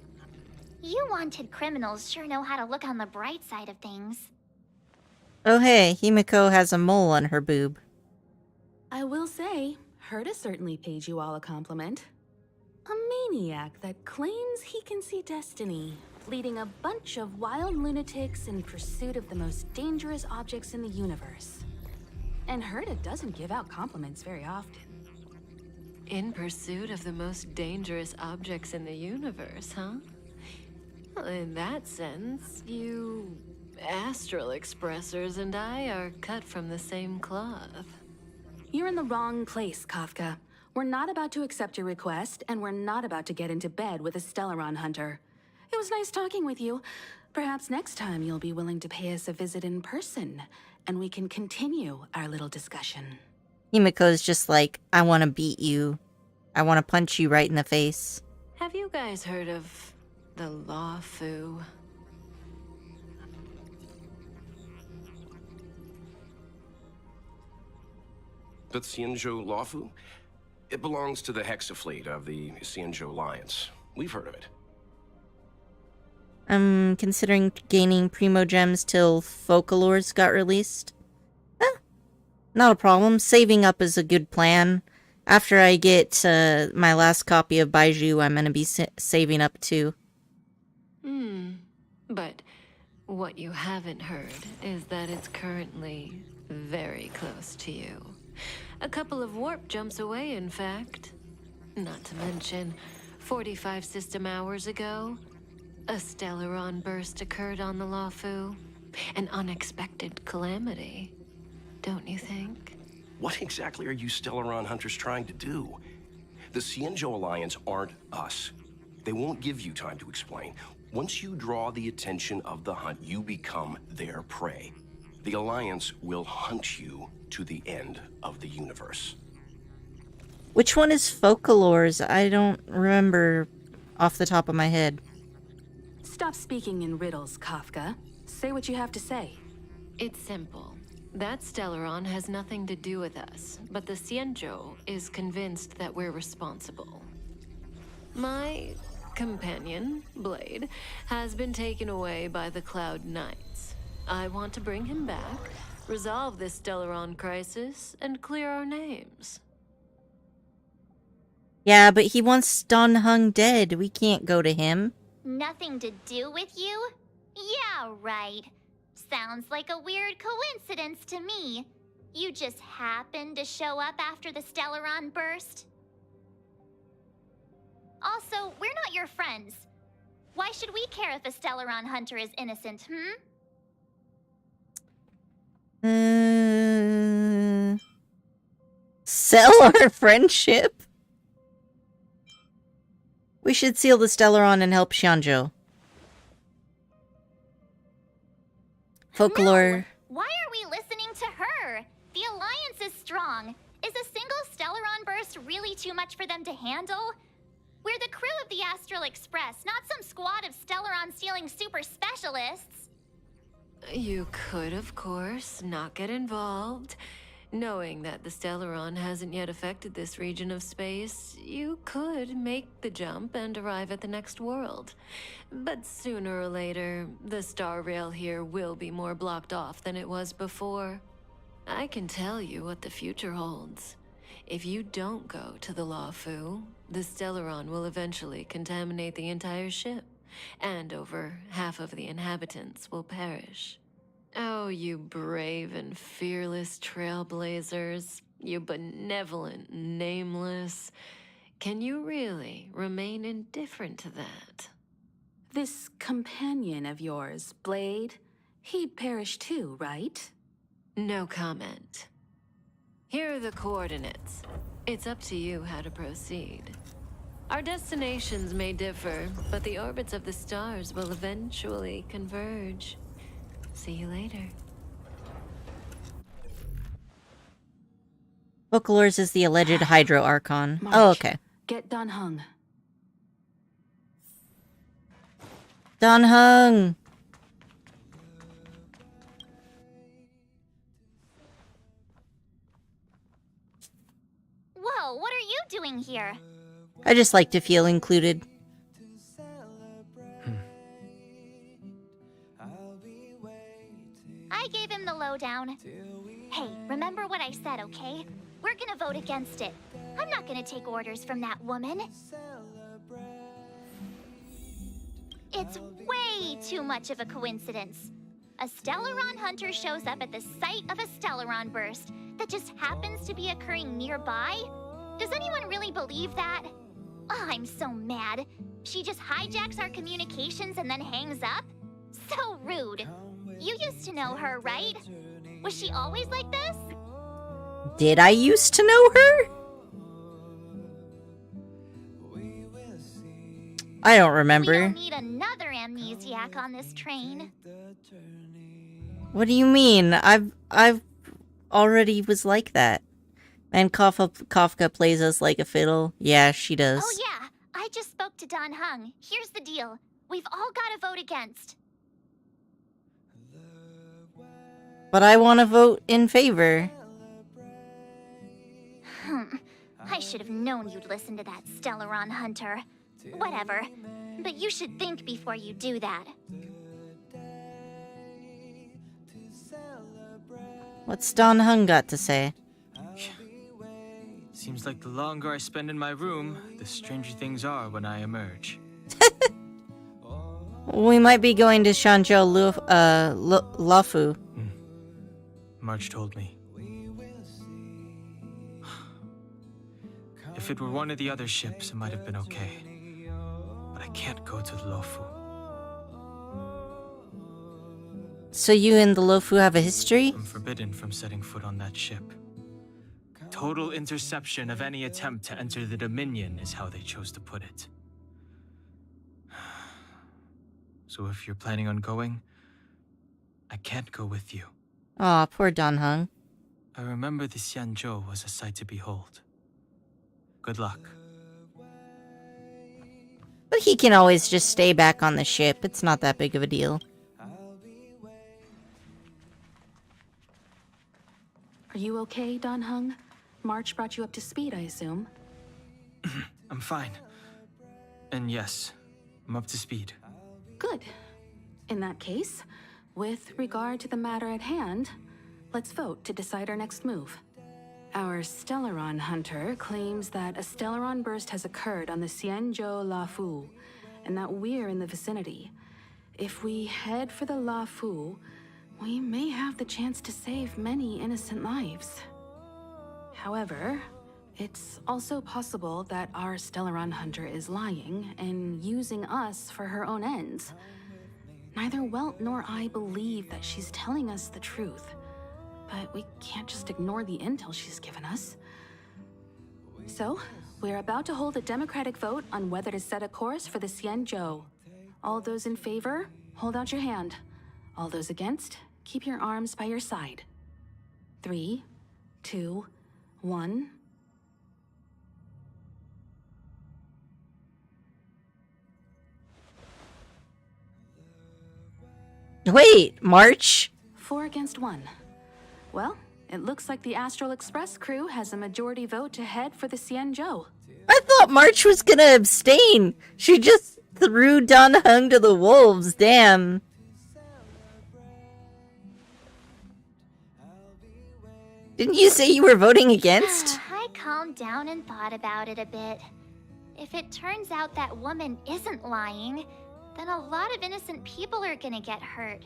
B: You wanted criminals sure know how to look on the bright side of things.
A: Oh hey, Himiko has a mole on her boob.
D: I will say, Herta certainly paid you all a compliment. A maniac that claims he can see destiny, leading a bunch of wild lunatics in pursuit of the most dangerous objects in the universe. And Herta doesn't give out compliments very often.
G: In pursuit of the most dangerous objects in the universe, huh? Well, in that sense, you astral expressors and I are cut from the same cloth.
D: You're in the wrong place, Kafka. We're not about to accept your request, and we're not about to get into bed with a Stellaron hunter. It was nice talking with you. Perhaps next time you'll be willing to pay us a visit in person, and we can continue our little discussion.
A: Himiko's just like, I want to beat you. I want to punch you right in the face.
G: Have you guys heard of the Law Fu?
J: The Xianzhou Lawfu? It belongs to the Hexafleet of the Xianzhou Alliance. We've heard of it.
A: I'm considering gaining Primo Gems till Folklores got released. Not a problem. Saving up is a good plan. After I get my last copy of Baiju, I'm going to be saving up too.
G: But what you haven't heard is that it's currently very close to you. A couple of warp jumps away, in fact. Not to mention, 45 system hours ago, a Stellaron burst occurred on the Lawfu. An unexpected calamity, don't you think?
J: What exactly are you Stellaron hunters trying to do? The Xianzhou Alliance aren't us. They won't give you time to explain. Once you draw the attention of the hunt, you become their prey. The Alliance will hunt you to the end of the universe.
A: Which one is Folklores? I don't remember off the top of my head.
D: Stop speaking in riddles, Kafka. Say what you have to say.
G: It's simple. That Stellaron has nothing to do with us, but the Xianzhou is convinced that we're responsible. My companion, Blade, has been taken away by the Cloud Knights. I want to bring him back, resolve this Stellaron crisis, and clear our names.
A: Yeah, but he wants Don Hung dead. We can't go to him.
B: Nothing to do with you? Yeah, right. Sounds like a weird coincidence to me. You just happened to show up after the Stellaron burst? Also, we're not your friends. Why should we care if a Stellaron hunter is innocent,
A: Sell our friendship? We should seal the Stellaron and help Xianzhou. Folklore.
B: No! Why are we listening to her? The Alliance is strong. Is a single Stellaron burst really too much for them to handle? We're the crew of the Astral Express, not some squad of Stellaron-stealing super specialists.
G: You could, of course, not get involved. Knowing that the Stellaron hasn't yet affected this region of space, you could make the jump and arrive at the next world. But sooner or later, the star rail here will be more blocked off than it was before. I can tell you what the future holds. If you don't go to the Lawfu, the Stellaron will eventually contaminate the entire ship, and over half of the inhabitants will perish. Oh, you brave and fearless trailblazers, you benevolent nameless. Can you really remain indifferent to that?
D: This companion of yours, Blade, he'd perish too, right?
G: No comment. Here are the coordinates. It's up to you how to proceed. Our destinations may differ, but the orbits of the stars will eventually converge. See you later.
A: Folklores is the alleged Hydro Archon.
D: March,
A: Oh, okay.
D: Get Don Hung.
A: Don Hung!
B: Whoa, what are you doing here?
A: I just like to feel included.
B: down. Hey, remember what I said, okay? We're gonna vote against it. I'm not gonna take orders from that woman. It's way too much of a coincidence. A Stellaron hunter shows up at the site of a Stellaron burst that just happens to be occurring nearby? Does anyone really believe that? Oh, I'm so mad. She just hijacks our communications and then hangs up? So rude. You used to know her, right? Was she always like this?
A: Did I used to know her? I don't remember.
B: We don't need another amnesiac on this train.
A: What do you mean? I've already was like that. And Kafka plays us like a fiddle. Yeah, she does.
B: Oh yeah, I just spoke to Don Hung. Here's the deal. We've all got to vote against.
A: But I want to vote in favor.
B: I should have known you'd listen to that Stellaron hunter. Whatever. But you should think before you do that.
A: What's Don Hung got to say?
C: Seems like the longer I spend in my room, the stranger things are when I emerge.
A: We might be going to Shanzhou Luofu.
C: March told me. If it were one of the other ships, it might have been okay. But I can't go to Luofu.
A: So you and the Luofu have a history?
C: I'm forbidden from setting foot on that ship. Total interception of any attempt to enter the Dominion is how they chose to put it. So if you're planning on going, I can't go with you.
A: Aw, poor Don Hung.
C: I remember the Xianzhou was a sight to behold. Good luck.
A: But he can always just stay back on the ship. It's not that big of a deal.
D: Are you okay, Don Hung? March brought you up to speed, I assume.
C: I'm fine. And yes, I'm up to speed.
D: Good. In that case, with regard to the matter at hand, let's vote to decide our next move. Our Stellaron hunter claims that a Stellaron burst has occurred on the Xianzhou Luofu, and that we're in the vicinity. If we head for the Luofu, we may have the chance to save many innocent lives. However, it's also possible that our Stellaron hunter is lying and using us for her own ends. Neither Welt nor I believe that she's telling us the truth, but we can't just ignore the intel she's given us. So, we're about to hold a democratic vote on whether to set a course for the Xianzhou. All those in favor, hold out your hand. All those against, keep your arms by your side. 3, 2, 1.
A: Wait, March?
D: 4 against 1. Well, it looks like the Astral Express crew has a majority vote to head for the Xianzhou.
A: I thought March was gonna abstain. She just threw Don Hung to the wolves, damn. Didn't you say you were voting against?
B: I calmed down and thought about it a bit. If it turns out that woman isn't lying, then a lot of innocent people are gonna get hurt.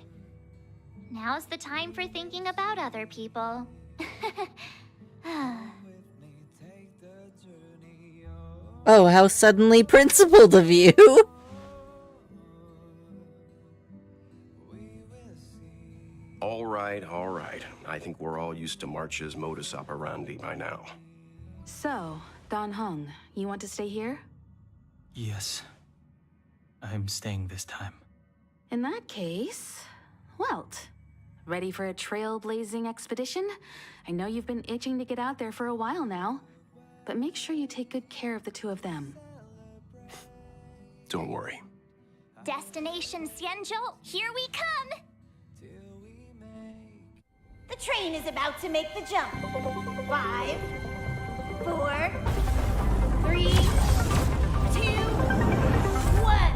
B: Now's the time for thinking about other people.
A: Oh, how suddenly principled of you.
J: All right, all right. I think we're all used to March's modus operandi by now.
D: So, Don Hung, you want to stay here?
C: Yes. I'm staying this time.
D: In that case, Welt, ready for a trailblazing expedition? I know you've been itching to get out there for a while now, but make sure you take good care of the two of them.
J: Don't worry.
B: Destination Xianzhou, here we come!
K: The train is about to make the jump. 5, 4, 3, 2, 1.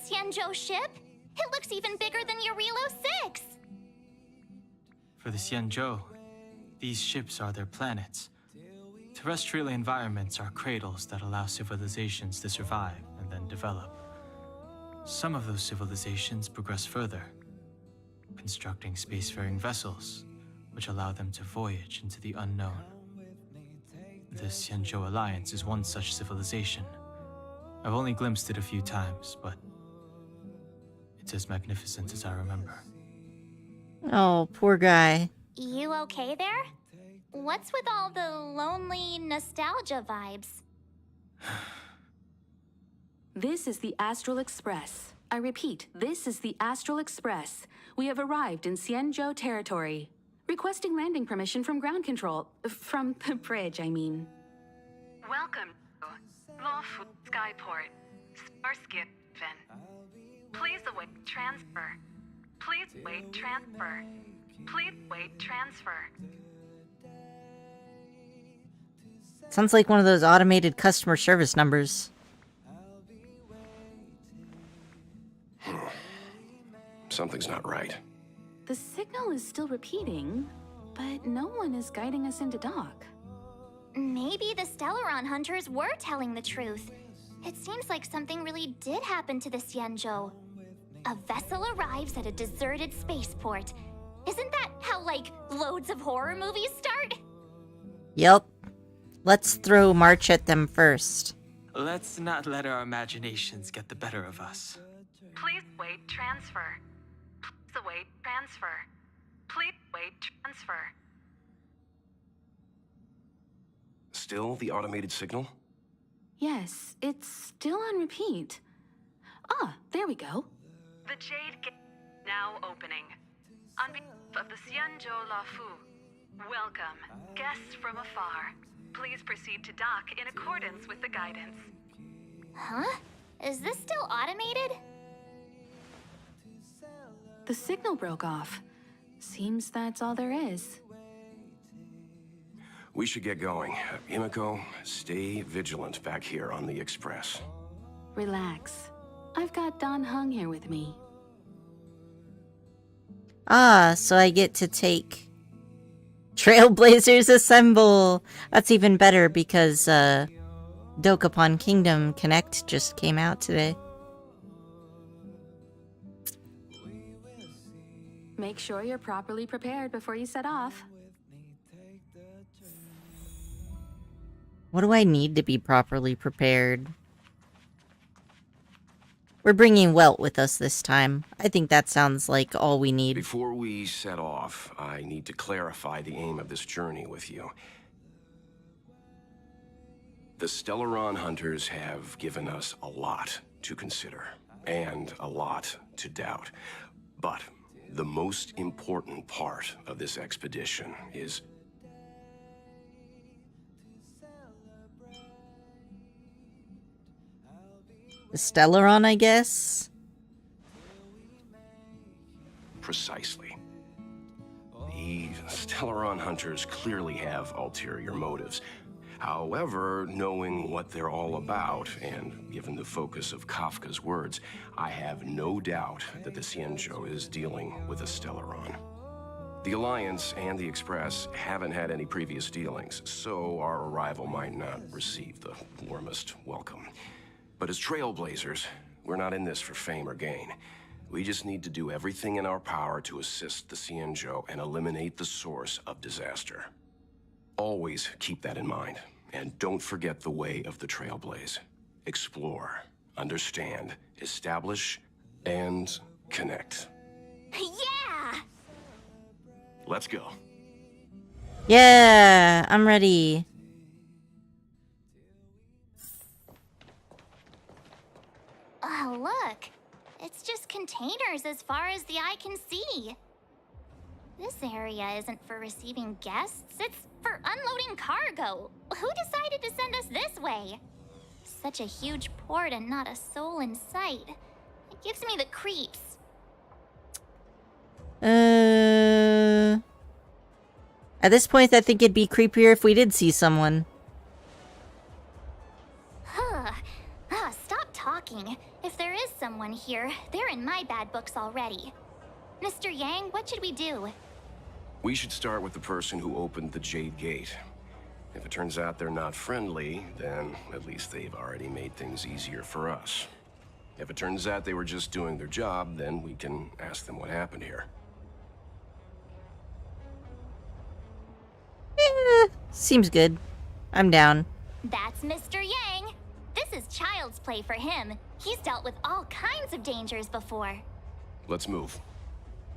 B: Xianzhou ship? It looks even bigger than Eurilo 6!
C: For the Xianzhou, these ships are their planets. Terrestrial environments are cradles that allow civilizations to survive and then develop. Some of those civilizations progress further, constructing spacefaring vessels, which allow them to voyage into the unknown. The Xianzhou Alliance is one such civilization. I've only glimpsed it a few times, but it's as magnificent as I remember.
A: Oh, poor guy.
B: You okay there? What's with all the lonely nostalgia vibes?
D: This is the Astral Express. I repeat, this is the Astral Express. We have arrived in Xianzhou territory. Requesting landing permission from ground control. From the bridge, I mean.
O: Welcome to Lawfu Skyport. Starskip Ven. Please await transfer. Please wait transfer. Please wait transfer.
A: Sounds like one of those automated customer service numbers.
J: Something's not right.
D: The signal is still repeating, but no one is guiding us into dock.
B: Maybe the Stellaron hunters were telling the truth. It seems like something really did happen to the Xianzhou. A vessel arrives at a deserted spaceport. Isn't that how, like, loads of horror movies start?
A: Yup. Let's throw March at them first.
C: Let's not let our imaginations get the better of us.
O: Please wait transfer. Please await transfer. Please wait transfer.
J: Still the automated signal?
D: Yes, it's still on repeat. Ah, there we go.
O: The Jade Gate now opening. On behalf of the Xianzhou Lafu, welcome, guests from afar. Please proceed to dock in accordance with the guidance.
B: Huh? Is this still automated?
D: The signal broke off. Seems that's all there is.
J: We should get going. Himiko, stay vigilant back here on the Express.
D: Relax. I've got Don Hung here with me.
A: Ah, so I get to take Trailblazers Assemble. That's even better because Dokapon Kingdom Connect just came out today.
D: Make sure you're properly prepared before you set off.
A: What do I need to be properly prepared? We're bringing Welt with us this time. I think that sounds like all we need.
J: Before we set off, I need to clarify the aim of this journey with you. The Stellaron hunters have given us a lot to consider, and a lot to doubt. But the most important part of this expedition is
A: the Stellaron, I guess?
J: precisely. The Stellaron hunters clearly have ulterior motives. However, knowing what they're all about, and given the focus of Kafka's words, I have no doubt that the Xianzhou is dealing with a Stellaron. The Alliance and the Express haven't had any previous dealings, so our arrival might not receive the warmest welcome. But as Trailblazers, we're not in this for fame or gain. We just need to do everything in our power to assist the Xianzhou and eliminate the source of disaster. Always keep that in mind, and don't forget the way of the Trailblaze. Explore, understand, establish, and connect.
B: Yeah!
J: Let's go.
A: Yeah, I'm ready.
B: Oh, look. It's just containers as far as the eye can see. This area isn't for receiving guests, it's for unloading cargo. Who decided to send us this way? Such a huge port and not a soul in sight. It gives me the creeps.
A: At this point, I think it'd be creepier if we did see someone.
B: Stop talking. If there is someone here. They're in my bad books already. Mr. Yang, what should we do?
J: We should start with the person who opened the Jade Gate. If it turns out they're not friendly, then at least they've already made things easier for us. If it turns out they were just doing their job, then we can ask them what happened here.
A: Seems good. I'm down.
B: That's Mr. Yang. This is child's play for him. He's dealt with all kinds of dangers before.
J: Let's move.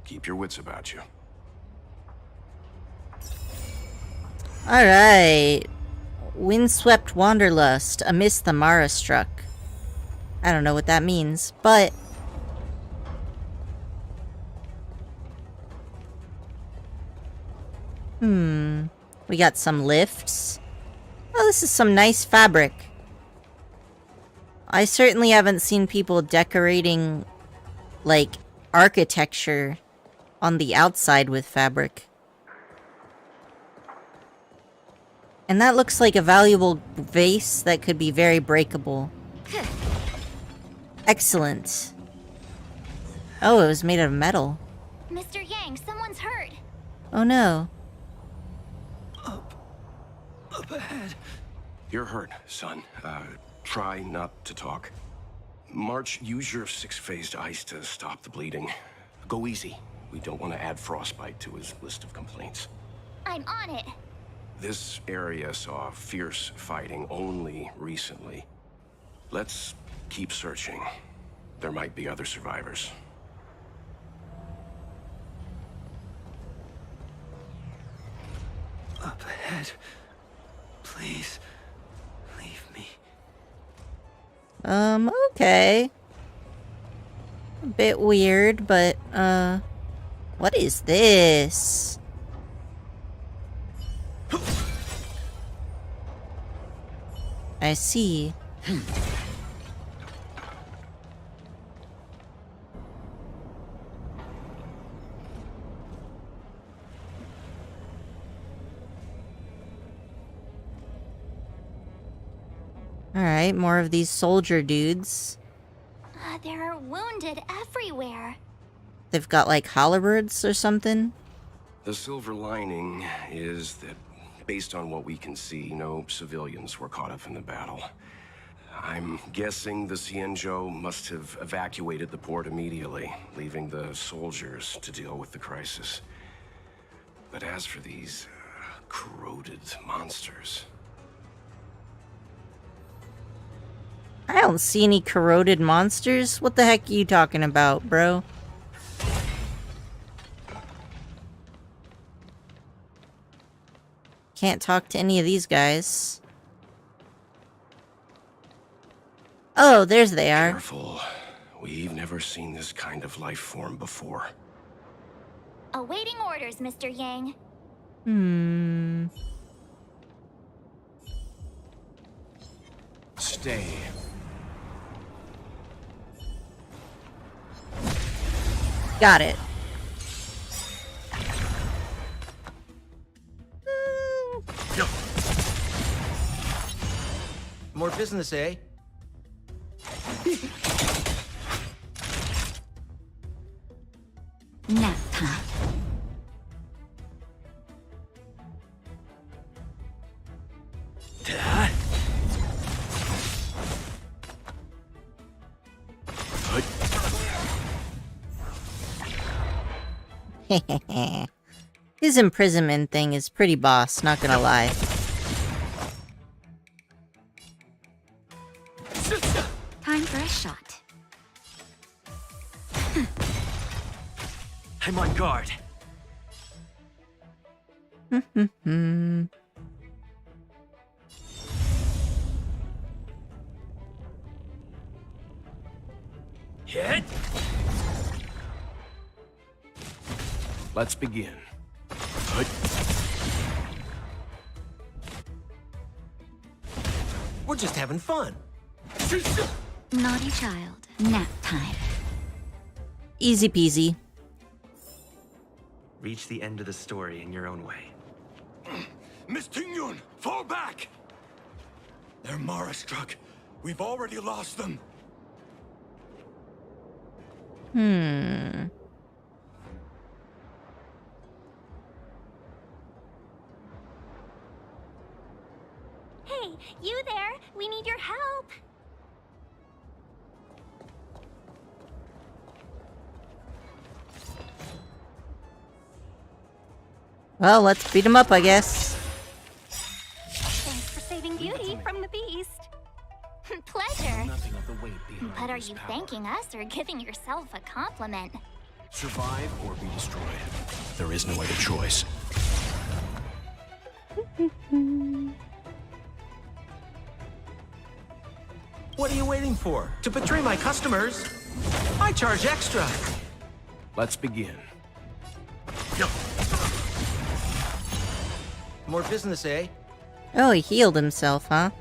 J: Keep your wits about you.
A: Alright. Windswept Wanderlust amidst the Mara struck. I don't know what that means, but... We got some lifts. Oh, this is some nice fabric. I certainly haven't seen people decorating, like, architecture on the outside with fabric. And that looks like a valuable vase that could be very breakable. Excellent. Oh, it was made of metal.
B: Mr. Yang, someone's hurt.
A: Oh no.
L: Up ahead.
J: You're hurt, son. Try not to talk. March, use your 6-phased ice to stop the bleeding. Go easy. We don't want to add frostbite to his list of complaints.
B: I'm on it.
J: This area saw fierce fighting only recently. Let's keep searching. There might be other survivors.
N: Up ahead. Please, leave me.
A: Okay. A bit weird, but, what is this? I see. Alright, more of these soldier dudes.
B: There are wounded everywhere.
A: They've got like halberds or something.
J: The silver lining is that, based on what we can see, no civilians were caught up in the battle. I'm guessing the Xianzhou must have evacuated the port immediately, leaving the soldiers to deal with the crisis. But as for these corroded monsters...
A: I don't see any corroded monsters. What the heck are you talking about, bro? Can't talk to any of these guys. Oh, there's they are.
J: Careful. We've never seen this kind of life form before.
B: Awaiting orders, Mr. Yang.
J: Stay.
A: Got it.
P: More business, eh?
E: Nap time.
A: His imprisonment thing is pretty boss, not gonna lie.
E: Time for a shot.
H: I'm on guard.
J: Hit. Let's begin.
P: We're just having fun.
E: Naughty child. Nap time.
A: Easy peasy.
H: Reach the end of the story in your own way.
F: Miss Tingyun, fall back! They're Mara struck. We've already lost them.
K: Hey, you there? We need your help.
A: Well, let's beat him up, I guess.
K: Thanks for saving Beauty from the beast.
B: Pleasure.
J: Nothing of the weight behind
B: But are
J: this
B: you
J: power.
B: thanking us or giving yourself a compliment?
J: Survive or be destroyed. There is no other choice.
P: What are you waiting for? To betray my customers? I charge extra.
J: Let's begin.
P: More business, eh?
A: Oh, he healed himself, huh?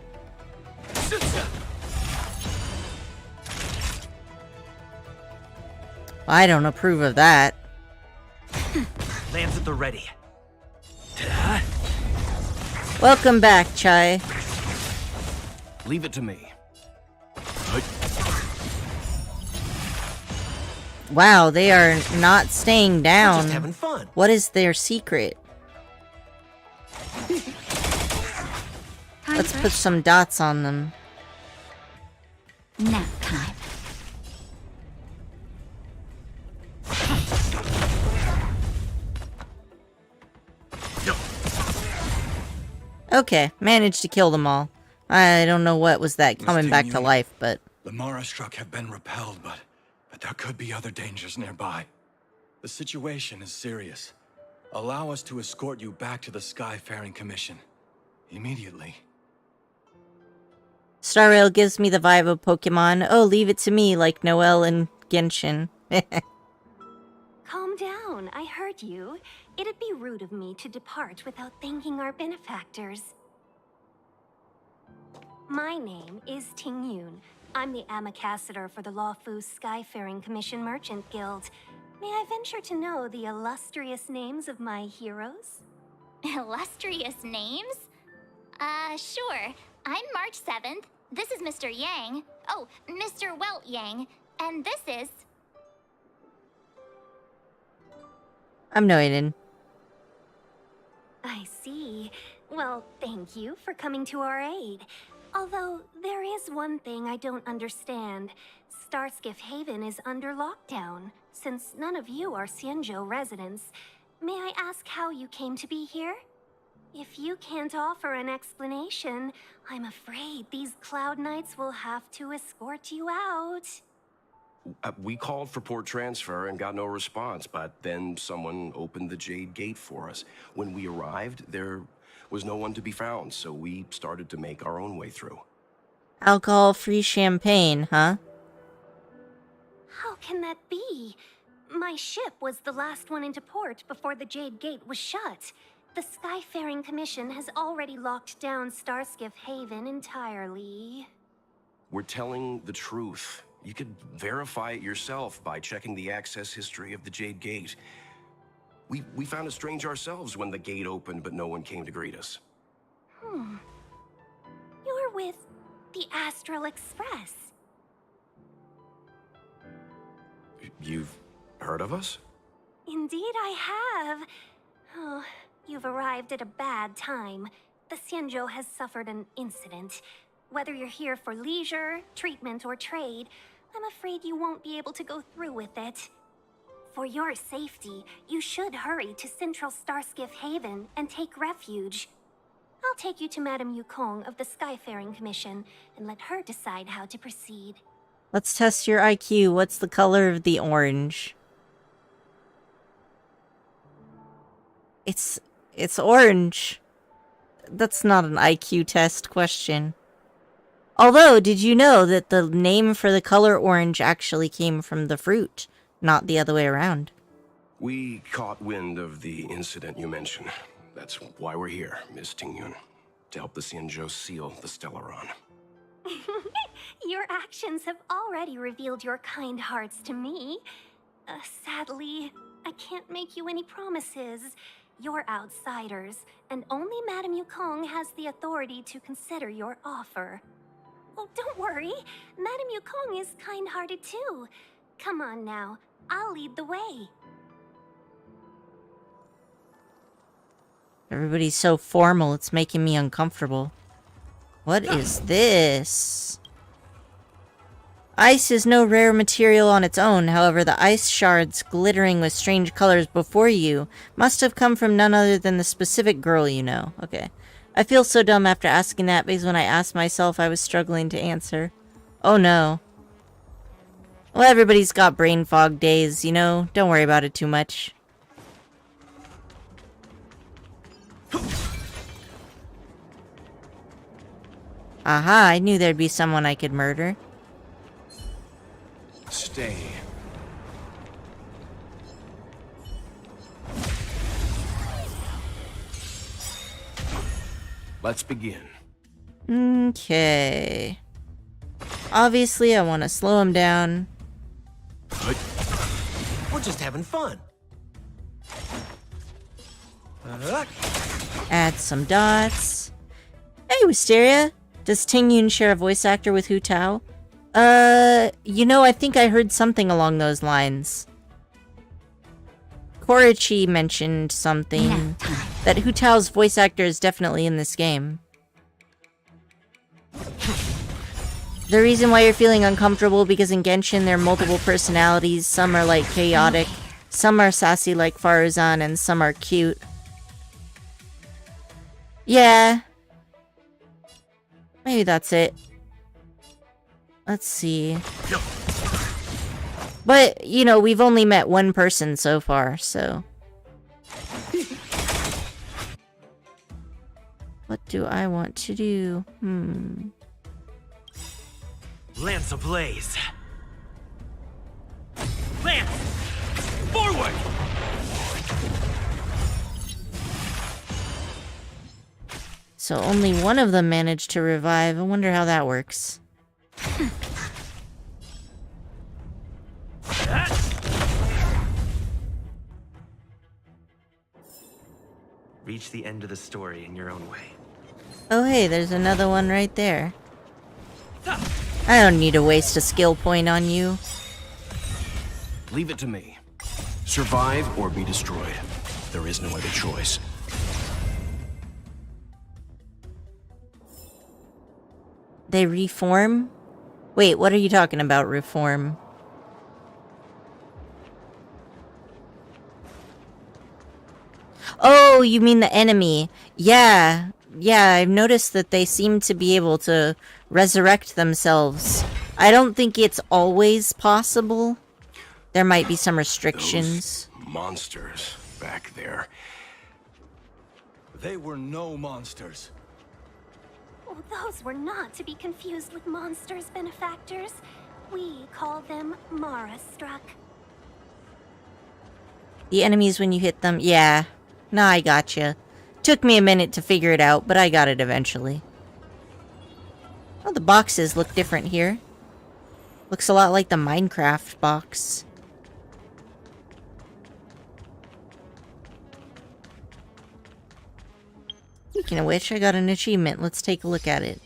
A: I don't approve of that.
P: Lands at the ready.
A: Welcome back, Chai.
J: Leave it to me.
A: Wow, they are not staying down.
P: Just having fun.
A: What is their secret? Let's put some dots on them.
E: Nap time.
A: Okay, managed to kill them all. I don't know what was that coming back to life, but...
N: The Mara struck have been repelled, but there could be other dangers nearby. The situation is serious. Allow us to escort you back to the Skyfaring Commission. Immediately.
A: Star Rail gives me the vibe of Pokemon. Oh, leave it to me, like Noelle and Genshin.
K: Calm down, I heard you. It'd be rude of me to depart without thanking our benefactors. My name is Ting Yun. I'm the ambassador for the Lawfu Skyfaring Commission Merchant Guild. May I venture to know the illustrious names of my heroes?
B: Illustrious names? Sure. I'm March 7th. This is Mr. Yang. Oh, Mr. Welt Yang. And this is...
A: I'm Noiden.
K: I see. Well, thank you for coming to our aid. Although, there is one thing I don't understand. Starskiff Haven is under lockdown. Since none of you are Xianzhou residents, may I ask how you came to be here? If you can't offer an explanation, I'm afraid these Cloud Knights will have to escort you out.
J: We called for port transfer and got no response, but then someone opened the Jade Gate for us. When we arrived, there was no one to be found, so we started to make our own way through.
A: Alcohol-free champagne, huh?
K: How can that be? My ship was the last one into port before the Jade Gate was shut. The Skyfaring Commission has already locked down Starskiff Haven entirely.
J: We're telling the truth. You could verify it yourself by checking the access history of the Jade Gate. We found it strange ourselves when the gate opened, but no one came to greet us.
K: You're with the Astral Express.
J: You've heard of us?
K: Indeed I have. Oh, you've arrived at a bad time. The Xianzhou has suffered an incident. Whether you're here for leisure, treatment, or trade, I'm afraid you won't be able to go through with it. For your safety, you should hurry to Central Starskiff Haven and take refuge. I'll take you to Madame Yukong of the Skyfaring Commission and let her decide how to proceed.
A: Let's test your IQ. What's the color of the orange? It's orange. That's not an IQ test question. Although, did you know that the name for the color orange actually came from the fruit, not the other way around?
J: We caught wind of the incident you mentioned. That's why we're here, Miss Tingyun. To help the Xianzhou seal the Stellaron.
K: Your actions have already revealed your kind hearts to me. Sadly, I can't make you any promises. You're outsiders, and only Madame Yukong has the authority to consider your offer. Oh, don't worry. Madame Yukong is kind-hearted too.
Q: Come on now, I'll lead the way.
A: Everybody's so formal, it's making me uncomfortable. What is this? Ice is no rare material on its own. However, the ice shards glittering with strange colors before you must have come from none other than the specific girl you know. Okay. I feel so dumb after asking that because when I asked myself, I was struggling to answer. Oh no. Well, everybody's got brain fog days, you know? Don't worry about it too much. Aha, I knew there'd be someone I could murder.
J: Stay. Let's begin.
A: Okay. Obviously, I want to slow him down.
P: We're just having fun.
A: Add some dots. Hey, Wisteria! Does Ting Yun share a voice actor with Hu Tao? You know, I think I heard something along those lines. Korochi mentioned something. That Hu Tao's voice actor is definitely in this game. The reason why you're feeling uncomfortable because in Genshin there are multiple personalities. Some are like chaotic, some are sassy like Faruzan, and some are cute. Yeah. Maybe that's it. Let's see. But, you know, we've only met one person so far, so... What do I want to do?
P: Lance ablaze. Lance! Forward!
A: So only one of them managed to revive. I wonder how that works.
H: Reach the end of the story in your own way.
A: Oh hey, there's another one right there. I don't need to waste a skill point on you.
J: Leave it to me. Survive or be destroyed. There is no other choice.
A: They reform? Wait, what are you talking about, reform? Oh, you mean the enemy. Yeah, I've noticed that they seem to be able to resurrect themselves. I don't think it's always possible. There might be some restrictions.
J: Those monsters back there.
N: They were no monsters.
Q: Oh, those were not to be confused with monsters, benefactors. We call them Mara-struck.
A: The enemies when you hit them? Yeah. Nah, I gotcha. Took me a minute to figure it out, but I got it eventually. Oh, the boxes look different here. Looks a lot like the Minecraft box. Speaking of which, I got an achievement. Let's take a look at it.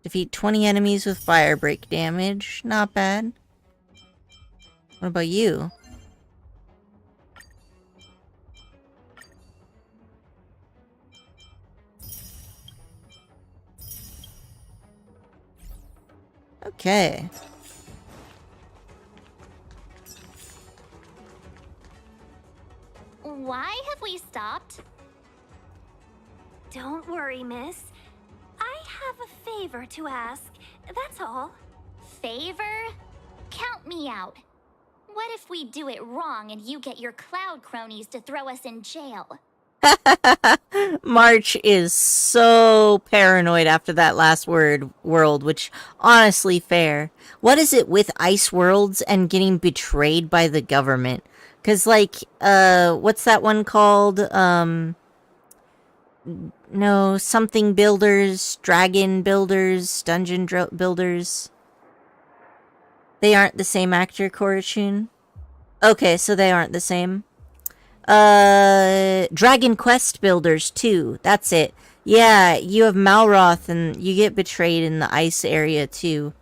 A: Defeat 20 enemies with fire break damage. Not bad. What about you? Okay.
B: Why have we stopped?
Q: Don't worry, miss. I have a favor to ask, that's all.
B: Favor? Count me out. What if we do it wrong and you get your cloud cronies to throw us in jail?
A: March is so paranoid after that last world, which honestly fair. What is it with ice worlds and getting betrayed by the government? Cause like, what's that one called? No, something builders, dragon builders, dungeon builders. They aren't the same actor, Korochi. Okay, so they aren't the same. Dragon Quest builders too. That's it. Yeah, you have Malroth and you get betrayed in the ice area too.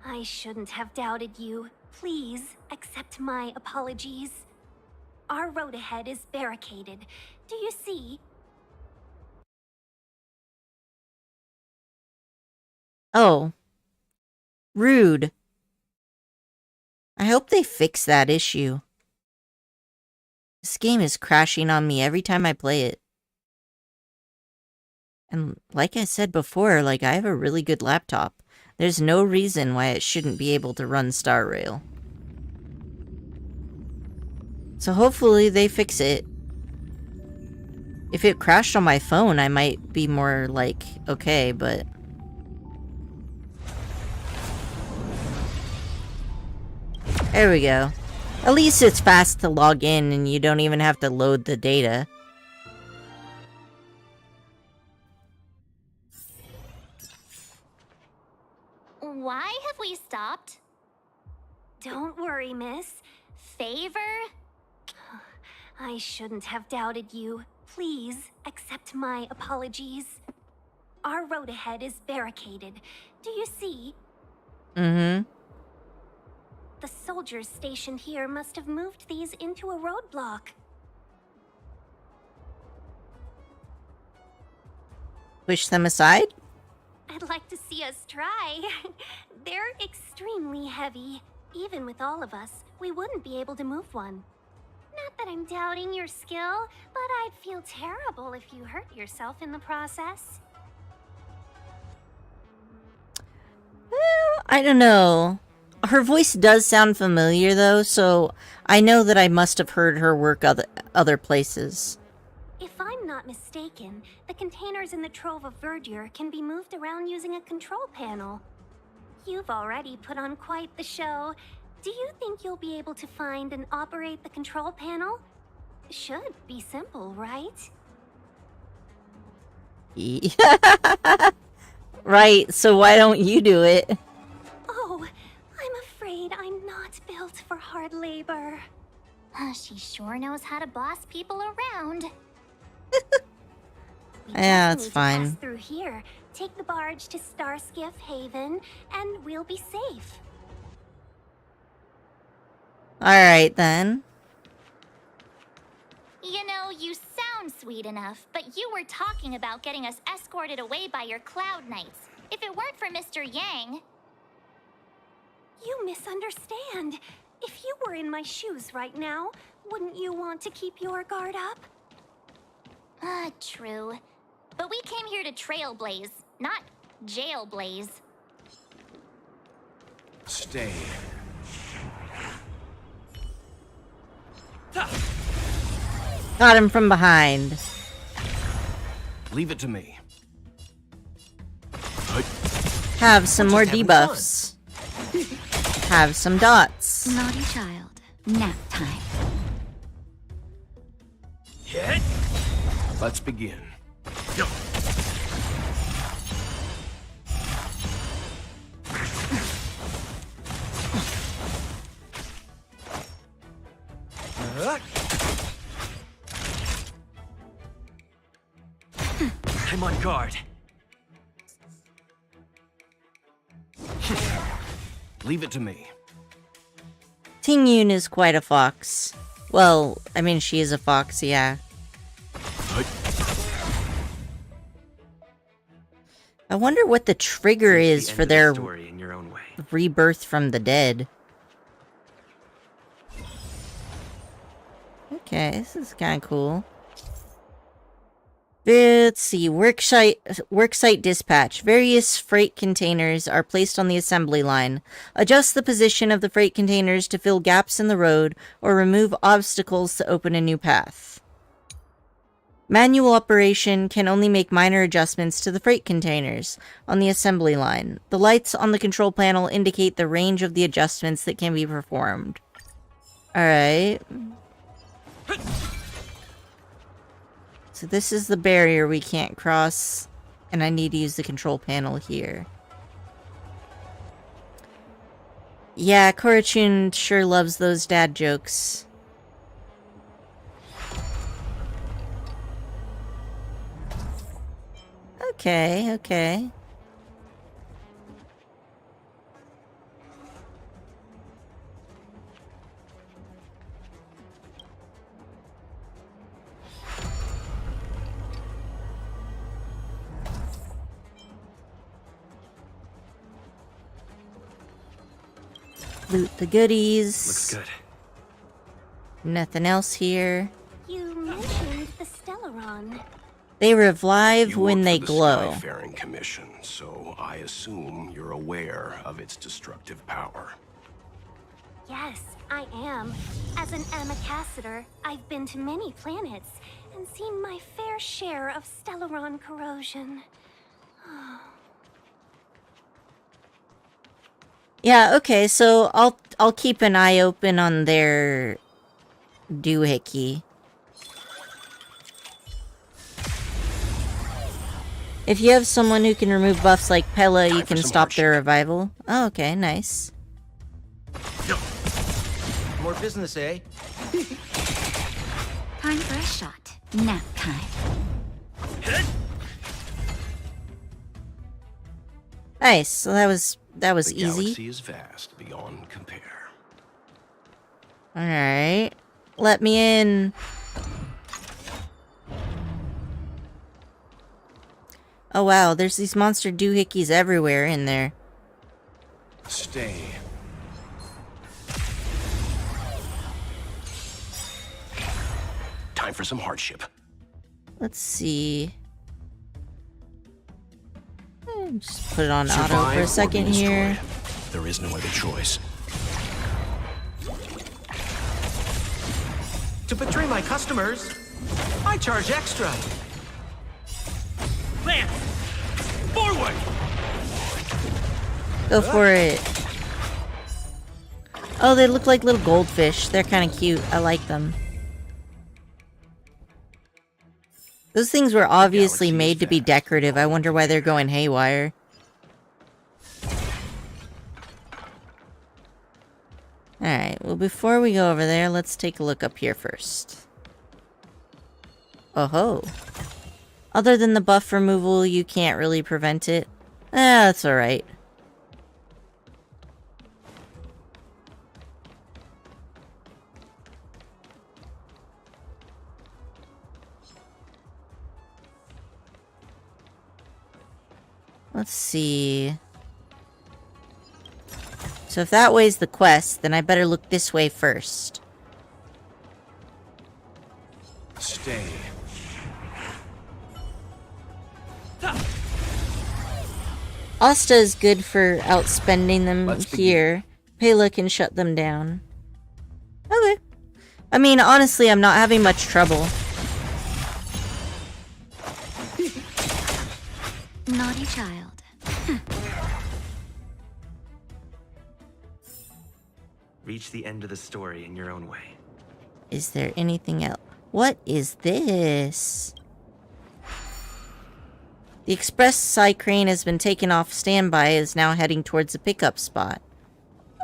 Q: I shouldn't have doubted you. Please accept my apologies. Our road ahead is barricaded. Do you see?
A: Oh. Rude. I hope they fix that issue. This game is crashing on me every time I play it. And like I said before, like, I have a really good laptop. There's no reason why it shouldn't be able to run Star Rail. So hopefully they fix it. If it crashed on my phone, I might be more like, okay, but... There we go. At least it's fast to log in and you don't even have to load the data.
B: Why have we stopped?
Q: Don't worry, miss.
B: Favor?
Q: I shouldn't have doubted you. Please accept my apologies. Our road ahead is barricaded. Do you see?
A: Mm-hmm.
Q: The soldiers stationed here must have moved these into a roadblock.
A: Push them aside?
Q: I'd like to see us try. They're extremely heavy. Even with all of us, we wouldn't be able to move one. Not that I'm doubting your skill, but I'd feel terrible if you hurt yourself in the process.
A: Well, I don't know. Her voice does sound familiar, though, so I know that I must have heard her work other places.
Q: If I'm not mistaken, the containers in the Trove of Verdure can be moved around using a control panel. You've already put on quite the show. Do you think you'll be able to find and operate the control panel? Should be simple, right?
A: Right, so why don't you do it?
Q: Oh, I'm afraid I'm not built for hard labor.
B: She sure knows how to boss people around.
A: Yeah, it's
Q: Need to
A: fine.
Q: pass through here, take the barge to Starskiff Haven, and we'll be safe.
A: Alright, then.
B: You know, you sound sweet enough, but you were talking about getting us escorted away by your Cloud Knights. If it weren't for Mr. Yang...
Q: You misunderstand. If you were in my shoes right now, wouldn't you want to keep your guard up?
B: True. But we came here to trailblaze, not jailblaze.
J: Stay.
A: Got him from behind.
J: Leave it to me.
A: Have some more debuffs. Have some dots.
E: Naughty child. Nap time.
J: Let's begin.
H: I'm on guard.
J: Leave it to me.
A: Ting Yun is quite a fox. Well, I mean, she is a fox, yeah. I wonder what the trigger is for their
H: Story in your own way.
A: rebirth from the dead. Okay, this is kind of cool. Let's see, worksite dispatch. Various freight containers are placed on the assembly line. Adjust the position of the freight containers to fill gaps in the road or remove obstacles to open a new path. Manual operation can only make minor adjustments to the freight containers on the assembly line. The lights on the control panel indicate the range of the adjustments that can be performed. Alright. So this is the barrier we can't cross, and I need to use the control panel here. Yeah, Korochi sure loves those dad jokes. Okay, okay. Loot the goodies.
H: Looks good.
A: Nothing else here.
Q: You mentioned the Stellaron.
A: They revive
J: You
A: when
J: work
A: they
J: for the
A: glow.
J: Skyfaring Commission, so I assume you're aware of its destructive power.
Q: Yes, I am. As an Amicassator, I've been to many planets and seen my fair share of Stellaron corrosion.
A: Yeah, okay, so I'll keep an eye open on their doohickey. If you have someone who can remove buffs like Pella, you can stop their revival. Oh, okay, nice.
P: More business, eh?
E: Time for a shot. Nap time.
A: Nice, so that was
J: The
A: easy.
J: galaxy is vast beyond compare.
A: Alright. Let me in. Oh wow, there's these monster doohickeys everywhere in there.
J: Stay. Time for some hardship.
A: Let's see. Just put it on auto
J: Survive
A: for
J: or
A: a second
J: be
A: here.
J: destroyed. There is no other choice.
P: To betray my customers, I charge extra. Lance! Forward!
A: Go for it. Oh, they look like little goldfish. They're kind of cute. I like them. Those things were obviously made to be decorative. I wonder why they're going haywire. Alright, well before we go over there, let's take a look up here first. Oh ho. Other than the buff removal, you can't really prevent it. That's alright. Let's see. So if that way's the quest, then I better look this way first.
J: Stay.
A: Asta is good for outspending them here. Pela can shut them down. Okay. I mean, honestly, I'm not having much trouble.
E: Naughty child.
H: Reach the end of the story in your own way.
A: Is there anything else? What is this? The express side crane has been taken off standby and is now heading towards the pickup spot.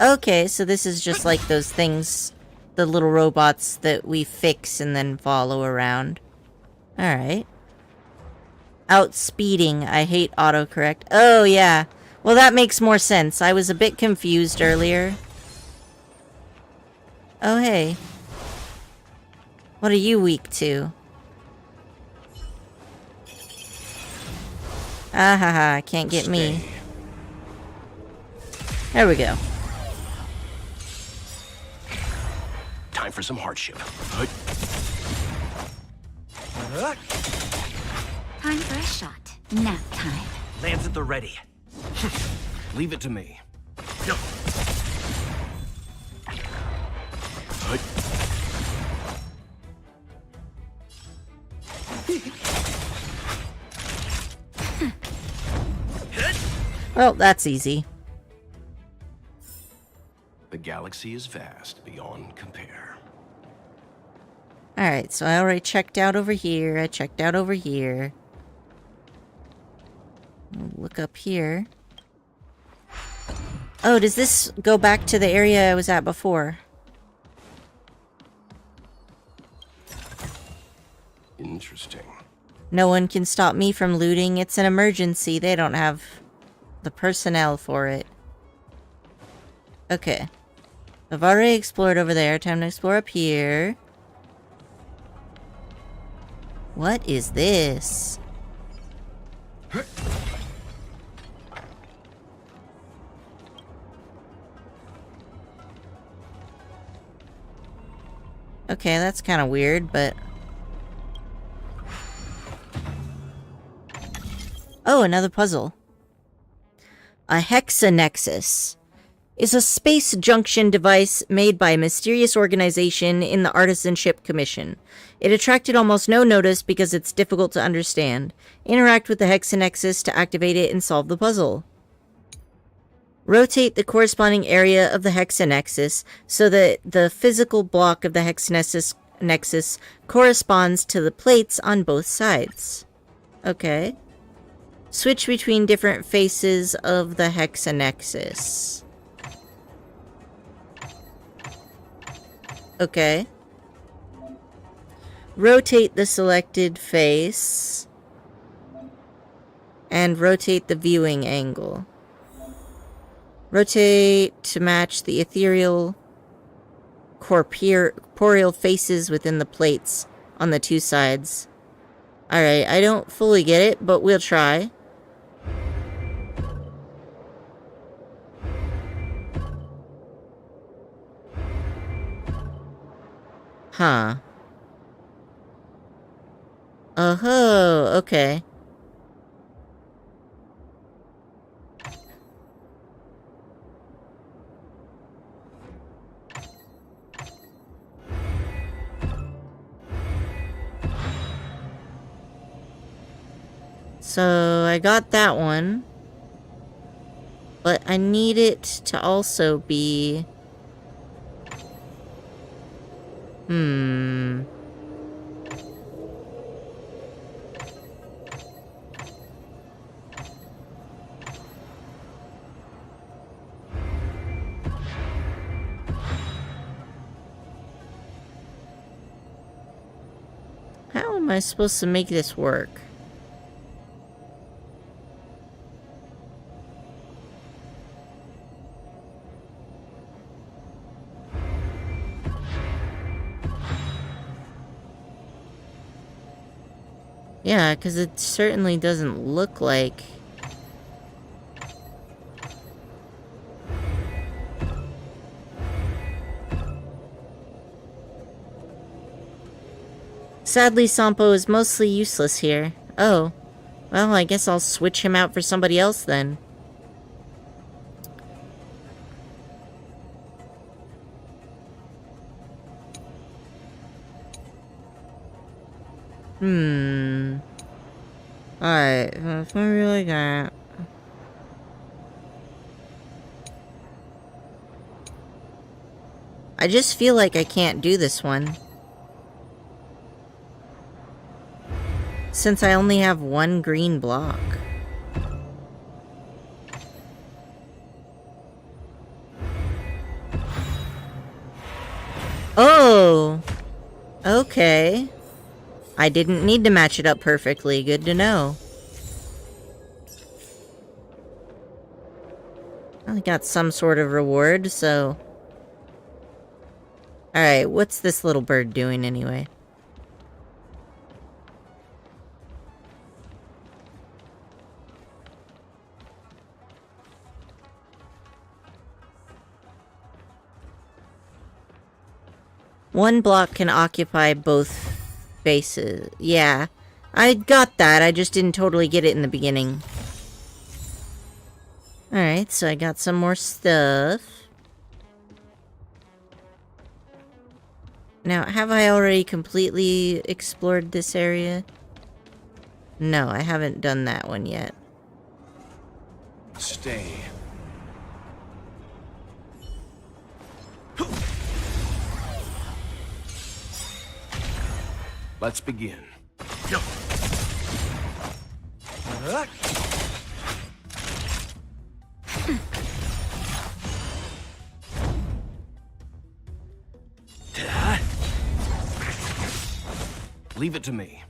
A: Okay, so this is just like those things, the little robots that we fix and then follow around. Alright. Outspeeding. I hate autocorrect. Oh, yeah. Well, that makes more sense. I was a bit confused earlier. Oh, hey. What are you weak to? Ah ha ha, can't get me. There we go.
J: Time for some hardship.
E: Time for a shot. Nap time.
P: Lance at the ready.
J: Leave it to me.
A: Well, that's easy.
J: The galaxy is vast beyond compare.
A: Alright, so I already checked out over here. I checked out over here. I'll look up here. Oh, does this go back to the area I was at before?
J: Interesting.
A: No one can stop me from looting. It's an emergency. They don't have the personnel for it. Okay. I've already explored over there. Time to explore up here. What is this? Okay, that's kind of weird, but... Oh, another puzzle. A hexanexus is a space junction device made by a mysterious organization in the Artisanship Commission. It attracted almost no notice because it's difficult to understand. Interact with the hexanexus to activate it and solve the puzzle. Rotate the corresponding area of the hexanexus so that the physical block of the hexanexus corresponds to the plates on both sides. Okay. Switch between different faces of the hexanexus. Okay. Rotate the selected face. And rotate the viewing angle. Rotate to match the ethereal corporeal faces within the plates on the two sides. Alright, I don't fully get it, but we'll try. Huh. Oh-ho, okay. So, I got that one. But I need it to also be... How am I supposed to make this work? Yeah, because it certainly doesn't look like... Sadly, Sampo is mostly useless here. Oh. Well, I guess I'll switch him out for somebody else then. Alright, that's what I really got. I just feel like I can't do this one. Since I only have one green block. Oh! Okay. I didn't need to match it up perfectly. Good to know. I got some sort of reward, so... Alright, what's this little bird doing anyway? One block can occupy both bases. Yeah, I got that. I just didn't totally get it in the beginning. Alright, so I got some more stuff. Now, have I already completely explored this area? No, I haven't done that one yet.
J: Stay. Let's begin. Leave it to me.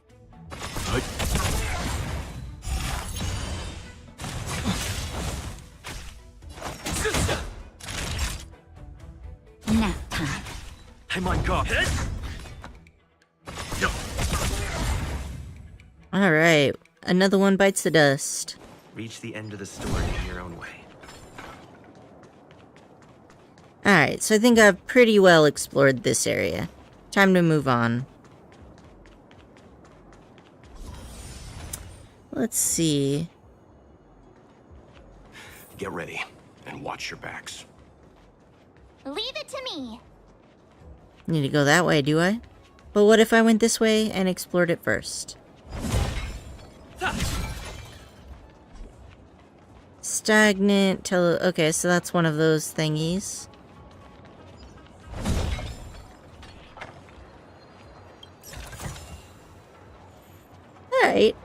E: Nap time.
H: Hey, my God.
A: Alright, another one bites the dust.
H: Reach the end of the story in your own way.
A: Alright, so I think I've pretty well explored this area. Time to move on. Let's see.
J: Get ready and watch your backs.
B: Leave it to me.
A: Need to go that way, do I? But what if I went this way and explored it first? Stagnant, okay, so that's one of those thingies. Alright,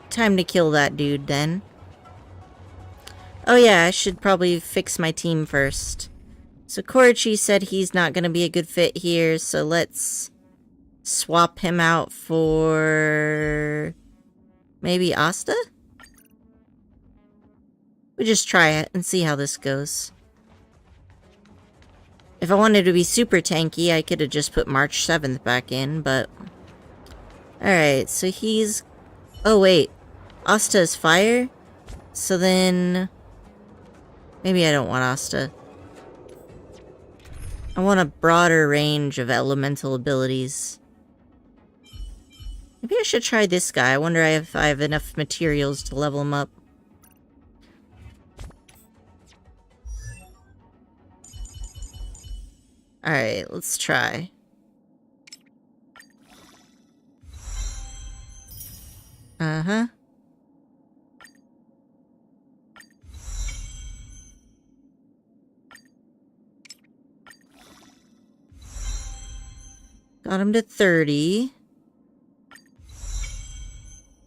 A: time to kill that dude then. Oh yeah, I should probably fix my team first. So Korochi said he's not going to be a good fit here, so let's swap him out for maybe Asta? We just try it and see how this goes. If I wanted to be super tanky, I could have just put March 7th back in, but... Alright, so he's... Oh wait, Asta is fire? So then... Maybe I don't want Asta. I want a broader range of elemental abilities. Maybe I should try this guy. I wonder if I have enough materials to level him up. Alright, let's try. Uh-huh. Got him to 30.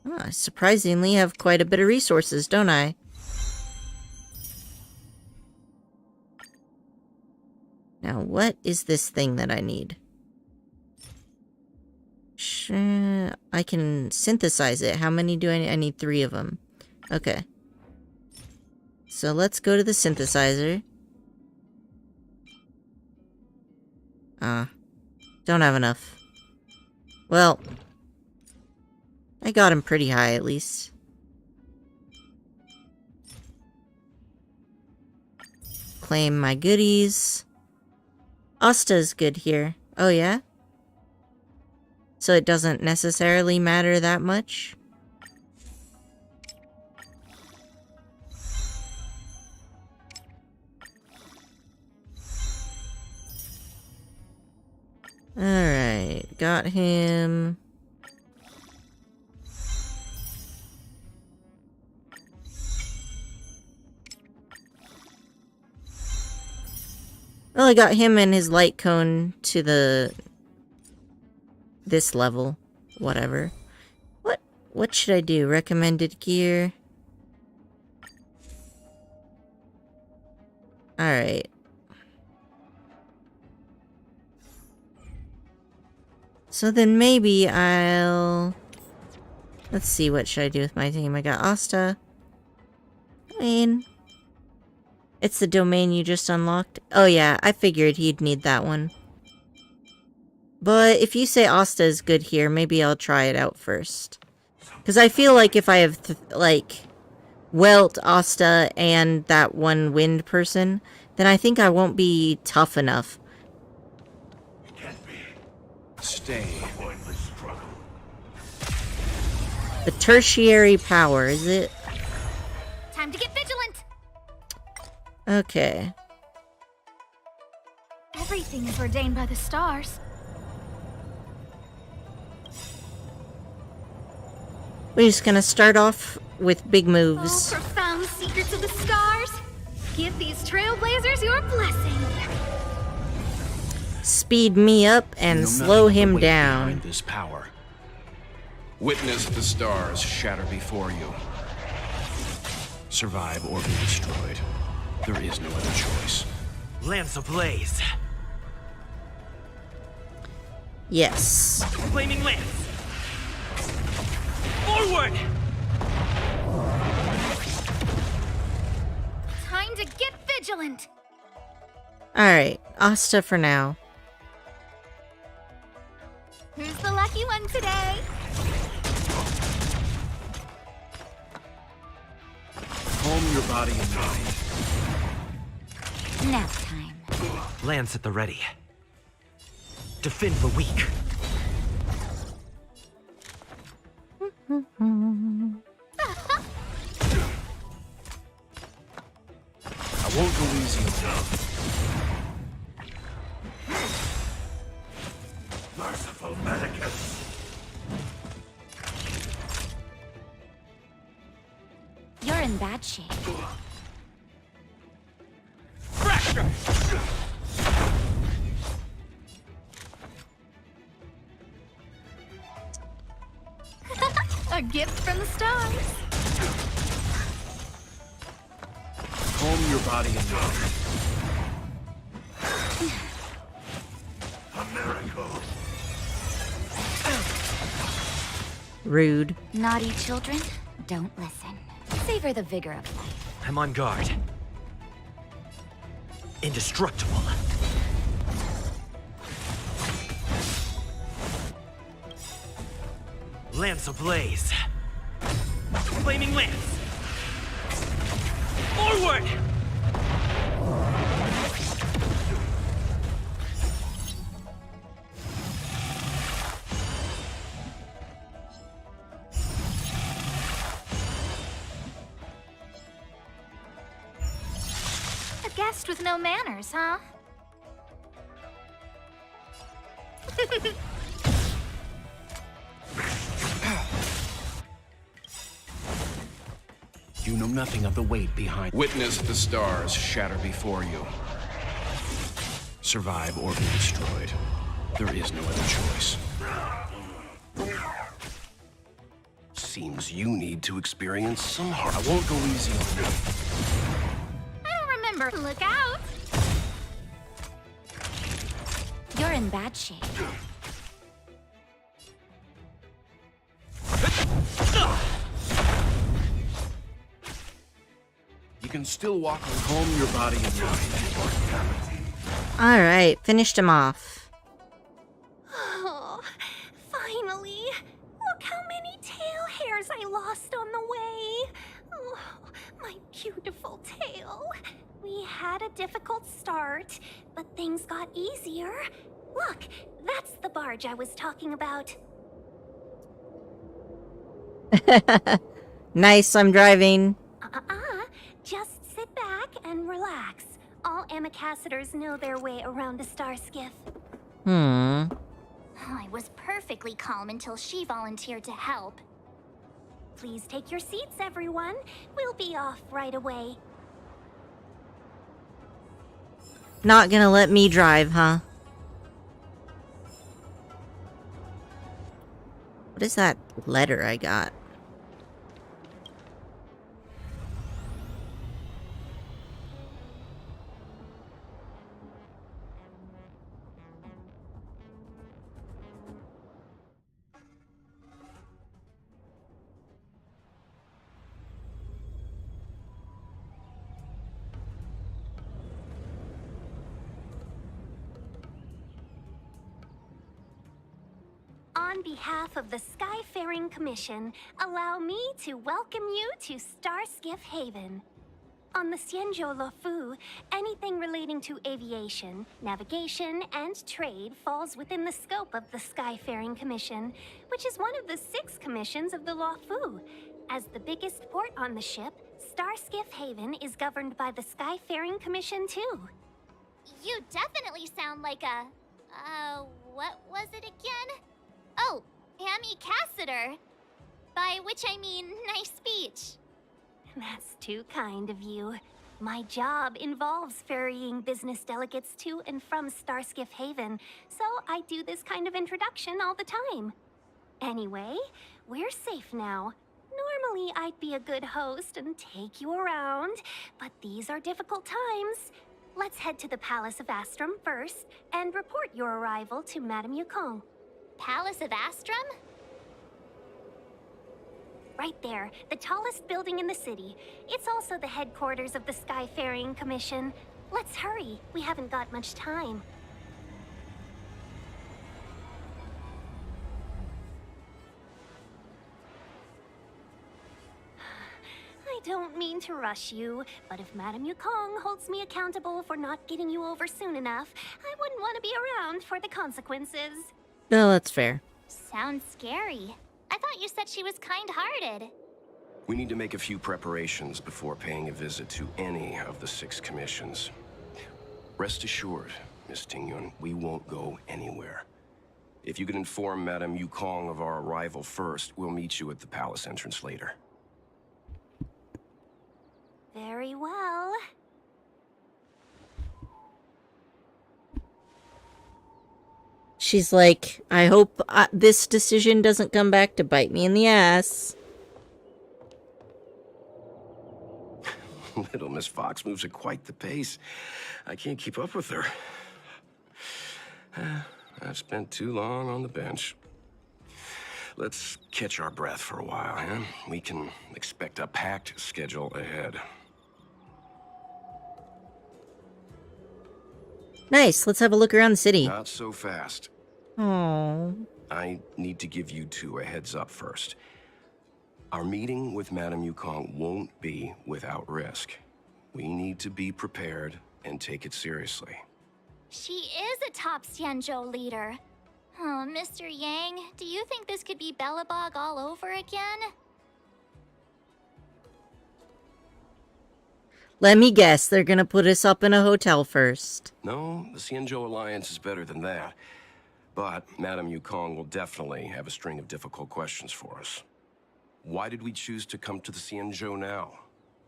A: Oh, I surprisingly have quite a bit of resources, don't I? Now, what is this thing that I need? Sure, I can synthesize it. How many do I need? I need 3 of them. Okay. So let's go to the synthesizer. Don't have enough. Well, I got him pretty high at least. Claim my goodies. Asta's good here. Oh yeah? So it doesn't necessarily matter that much? Alright, got him. Well, I got him and his light cone to this level. Whatever. What should I do? Recommended gear. Alright. So then maybe I'll... Let's see, what should I do with my team? I got Asta. I mean... It's the domain you just unlocked? Oh yeah, I figured he'd need that one. But if you say Asta is good here, maybe I'll try it out first. Because I feel like if I have, Welt, Asta, and that one wind person, then I think I won't be tough enough.
J: Stay.
A: The tertiary power, is it?
B: Time to get vigilant!
A: Okay.
B: Everything is ordained by the stars.
A: We're just gonna start off with big moves.
Q: Oh, profound secrets of the stars! Give these trailblazers your blessing!
A: Speed me up and slow him down.
J: This power. Witness the stars shatter before you. Survive or be destroyed. There is no other choice.
P: Lance ablaze.
A: Yes.
P: Flaming lance. Forward!
B: Time to get vigilant!
A: Alright, Asta for now.
B: Who's the lucky one today?
P: Calm your body and mind.
E: Nap time.
P: Lance at the ready. Defend the weak.
R: Merciful medicus.
E: You're in bad shape.
R: Fracture!
E: A gift from the stars.
J: Calm your body and mind.
R: A miracle.
A: Rude.
E: Naughty children, don't listen. Savor the vigor of life.
P: I'm on guard. Indestructible. Lance ablaze. Flaming lance. Forward!
B: A guest with no manners, huh?
J: You know nothing of the weight behind. Witness the stars shatter before you. Survive or be destroyed. There is no other choice. Seems you need to experience some harm. I won't go easy on you.
B: I don't remember. Look out!
E: You're in bad shape.
J: You can still walk and calm your body and mind.
A: Alright, finished him off.
Q: Oh, finally! Look how many tail hairs I lost on the way! Oh, my beautiful tail. We had a difficult start, but things got easier. Look, that's the barge I was talking about.
A: Nice, I'm driving.
Q: Just sit back and relax. All amicacitors know their way around a star skiff.
A: Hmm.
B: I was perfectly calm until she volunteered to help.
Q: Please take your seats, everyone. We'll be off right away.
A: Not gonna let me drive, huh? What is that letter I got?
Q: On behalf of the Skyfaring Commission, allow me to welcome you to Starskiff Haven. On the Xianzhou Luofu, anything relating to aviation, navigation, and trade falls within the scope of the Skyfaring Commission, which is one of the 6 commissions of the Luofu. As the biggest port on the ship, Starskiff Haven is governed by the Skyfaring Commission too.
B: You definitely sound like a... what was it again? Oh, amicaciter. By which I mean nice speech.
Q: That's too kind of you. My job involves ferrying business delegates to and from Starskiff Haven, so I do this kind of introduction all the time. Anyway, we're safe now. Normally, I'd be a good host and take you around, but these are difficult times. Let's head to the Palace of Astrum first and report your arrival to Madame Yukong.
B: Palace of Astrum?
Q: Right there, the tallest building in the city. It's also the headquarters of the Skyfaring Commission. Let's hurry, we haven't got much time. I don't mean to rush you, but if Madame Yukong holds me accountable for not getting you over soon enough, I wouldn't want to be around for the consequences.
A: No, that's fair.
B: Sounds scary. I thought you said she was kind-hearted.
J: We need to make a few preparations before paying a visit to any of the 6 commissions. Rest assured, Miss Tingyun, we won't go anywhere. If you can inform Madame Yukong of our arrival first, we'll meet you at the palace entrance later.
Q: Very well.
A: She's like, I hope this decision doesn't come back to bite me in the ass.
J: Little Miss Fox moves at quite the pace. I can't keep up with her. I've spent too long on the bench. Let's catch our breath for a while, huh? We can expect a packed schedule ahead.
A: Nice, let's have a look around the city.
J: Not so fast.
A: Oh.
J: I need to give you two a heads up first. Our meeting with Madame Yukong won't be without risk. We need to be prepared and take it seriously.
B: She is a top Xianzhou leader. Oh, Mr. Yang, do you think this could be Belobog all over again?
A: Let me guess, they're gonna put us up in a hotel first.
J: No, the Xianzhou Alliance is better than that. But Madame Yukong will definitely have a string of difficult questions for us. Why did we choose to come to the Xianzhou now?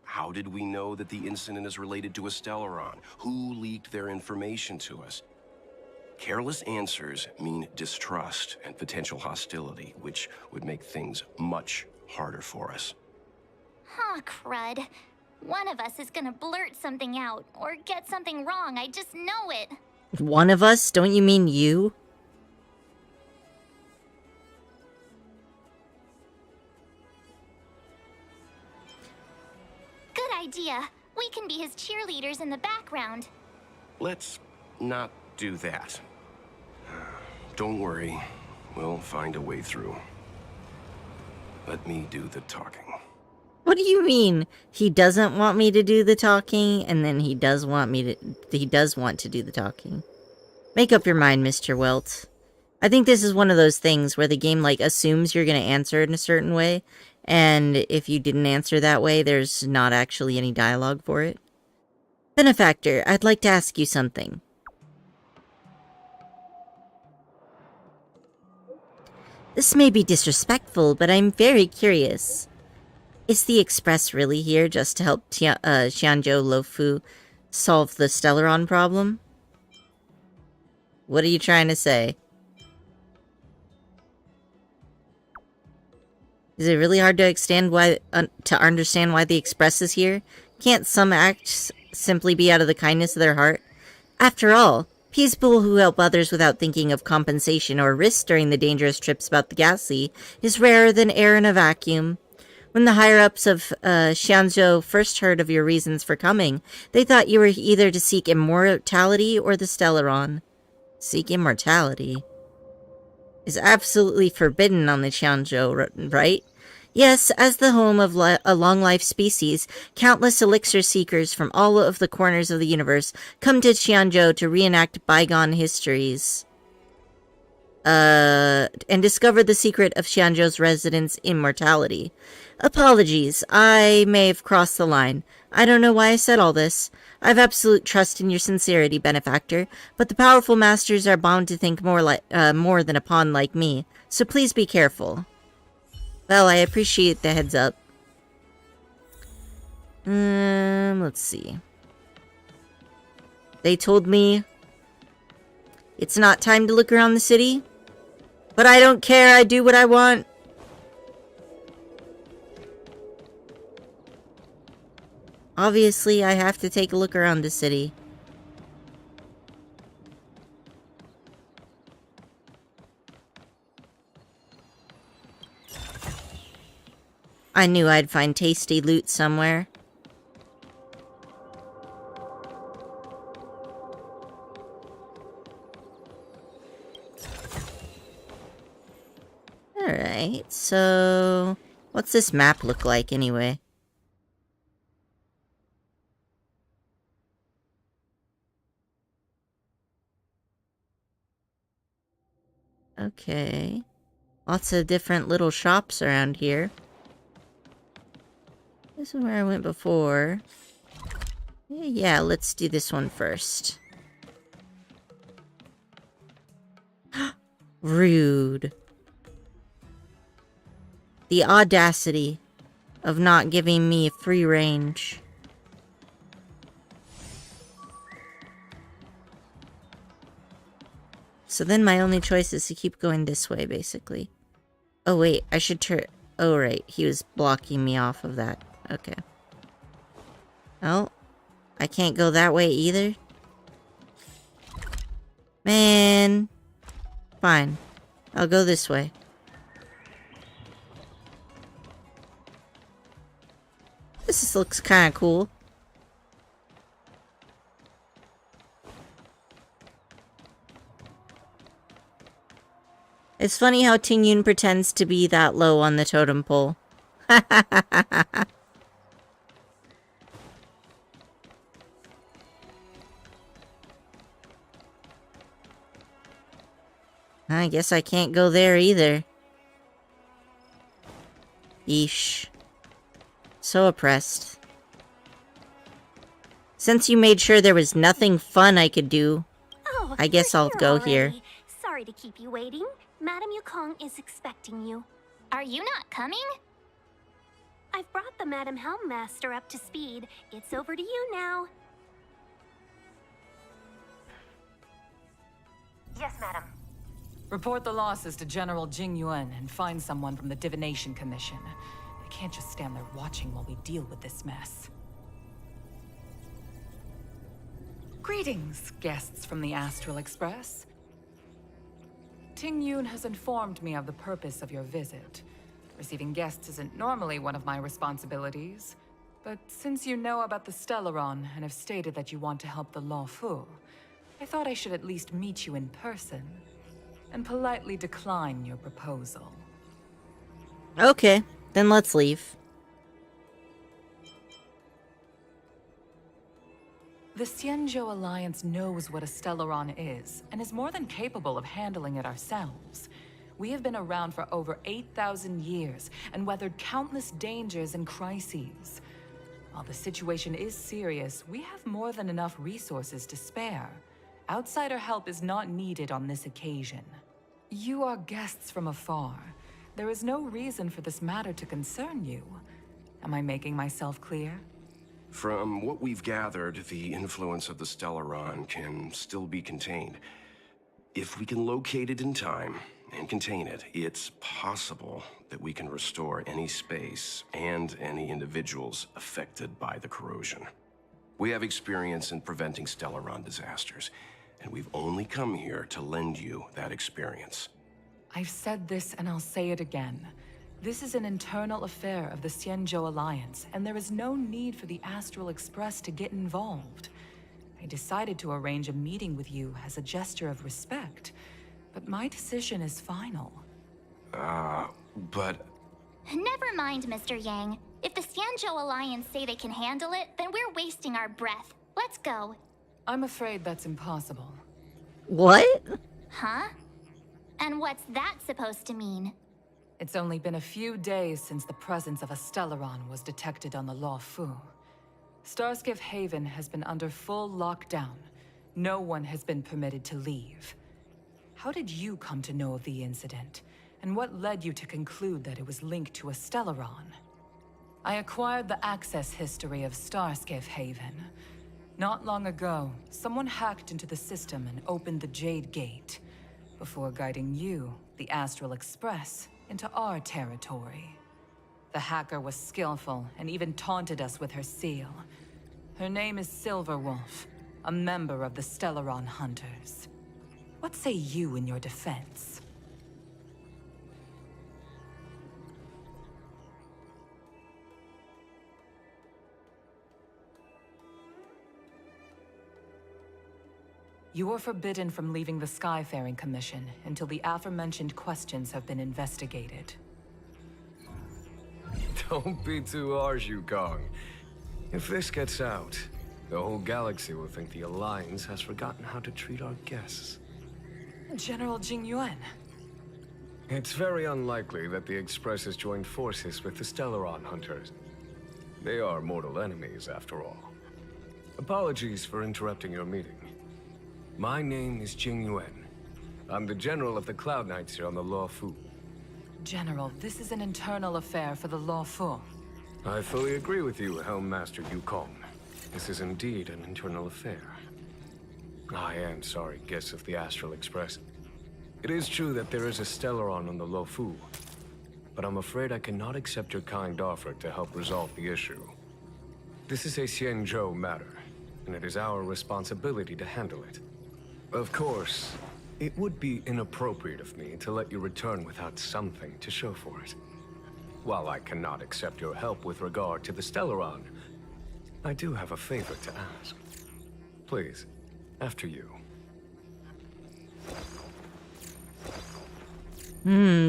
J: How did we know that the incident is related to a Stellaron? Who leaked their information to us? Careless answers mean distrust and potential hostility, which would make things much harder for us.
B: Huh, crud. One of us is gonna blurt something out, or get something wrong, I just know it.
A: One of us? Don't you mean you?
B: Good idea. We can be his cheerleaders in the background.
J: Let's not do that. Don't worry, we'll find a way through. Let me do the talking.
A: What do you mean? He doesn't want me to do the talking, and then he does want to do the talking. Make up your mind, Mr. Welt. I think this is one of those things where the game, like, assumes you're gonna answer in a certain way, and if you didn't answer that way, there's not actually any dialogue for it. Benefactor, I'd like to ask you something. This may be disrespectful, but I'm very curious. Is the Express really here just to help Xianzhou Luofu solve the Stellaron problem? What are you trying to say? Is it really hard to understand why the Express is here? Can't some acts simply be out of the kindness of their heart? After all, people who help others without thinking of compensation or risk during the dangerous trips about the galaxy is rarer than air in a vacuum. When the higher-ups of Xianzhou first heard of your reasons for coming, they thought you were either to seek immortality or the Stellaron. Seek immortality is absolutely forbidden on the Xianzhou, right? Yes, as the home of a long-life species, countless elixir seekers from all of the corners of the universe come to Xianzhou to reenact bygone histories. And discover the secret of Xianzhou's residents' immortality. Apologies, I may have crossed the line. I don't know why I said all this. I have absolute trust in your sincerity, Benefactor, but the powerful masters are bound to think more than a pawn like me, so please be careful. Well, I appreciate the heads up. Let's see. They told me it's not time to look around the city, but I don't care, I do what I want. Obviously, I have to take a look around the city. I knew I'd find tasty loot somewhere. Alright, so what's this map look like anyway? Okay. Lots of different little shops around here. This is where I went before. Yeah, let's do this one first. Rude. The audacity of not giving me free range. So then my only choice is to keep going this way, basically. Oh wait, I should turn... Oh right, he was blocking me off of that. Okay. Oh, I can't go that way either? Man. Fine. I'll go this way. This looks kind of cool. It's funny how Ting Yun pretends to be that low on the totem pole. I guess I can't go there either. Yeesh. So oppressed. Since you made sure there was nothing fun I could do, I guess I'll go here.
Q: Sorry to keep you waiting. Madame Yukong is expecting you.
B: Are you not coming?
Q: I've brought the Madame Helmmaster up to speed. It's over to you now.
S: Yes, madam. Report the losses to General Jing Yuan and find someone from the Divination Commission. I can't just stand there watching while we deal with this mess. Greetings, guests from the Astral Express. Ting Yun has informed me of the purpose of your visit. Receiving guests isn't normally one of my responsibilities, but since you know about the Stellaron and have stated that you want to help the Law Fu, I thought I should at least meet you in person and politely decline your proposal.
A: Okay, then let's leave.
S: The Xianzhou Alliance knows what a Stellaron is, and is more than capable of handling it ourselves. We have been around for over 8,000 years, and weathered countless dangers and crises. While the situation is serious, we have more than enough resources to spare. Outsider help is not needed on this occasion. You are guests from afar. There is no reason for this matter to concern you. Am I making myself clear?
J: From what we've gathered, the influence of the Stellaron can still be contained. If we can locate it in time and contain it, it's possible that we can restore any space and any individuals affected by the corrosion. We have experience in preventing Stellaron disasters, and we've only come here to lend you that experience.
S: I've said this and I'll say it again. This is an internal affair of the Xianzhou Alliance, and there is no need for the Astral Express to get involved. I decided to arrange a meeting with you as a gesture of respect, but my decision is final.
J: But...
B: Never mind, Mr. Yang. If the Xianzhou Alliance say they can handle it, then we're wasting our breath. Let's go.
S: I'm afraid that's impossible.
A: What?
B: Huh? And what's that supposed to mean?
S: It's only been a few days since the presence of a Stellaron was detected on the Law Fu. Starskiff Haven has been under full lockdown. No one has been permitted to leave. How did you come to know of the incident? And what led you to conclude that it was linked to a Stellaron? I acquired the access history of Starskiff Haven. Not long ago, someone hacked into the system and opened the Jade Gate, before guiding you, the Astral Express, into our territory. The hacker was skillful and even taunted us with her seal. Her name is Silverwolf, a member of the Stellaron Hunters. What say you in your defense? You are forbidden from leaving the Skyfaring Commission until the aforementioned questions have been investigated.
L: Don't be too harsh, Yukong. If this gets out, the whole galaxy will think the Alliance has forgotten how to treat our guests.
S: General Jing Yuan.
L: It's very unlikely that the Express has joined forces with the Stellaron Hunters. They are mortal enemies, after all. Apologies for interrupting your meeting. My name is Jing Yuan, I'm the General of the Cloud Knights here on the Law Fu.
S: General, this is an internal affair for the Law Fu.
L: I fully agree with you, Helm Master Yukong. This is indeed an internal affair. I am sorry, guests of the Astral Express. It is true that there is a Stellaron on the Law Fu, but I'm afraid I cannot accept your kind offer to help resolve the issue. This is a Xianzhou matter, and it is our responsibility to handle it. Of course, it would be inappropriate of me to let you return without something to show for it. While I cannot accept your help with regard to the Stellaron, I do have a favor to ask. Please, after you.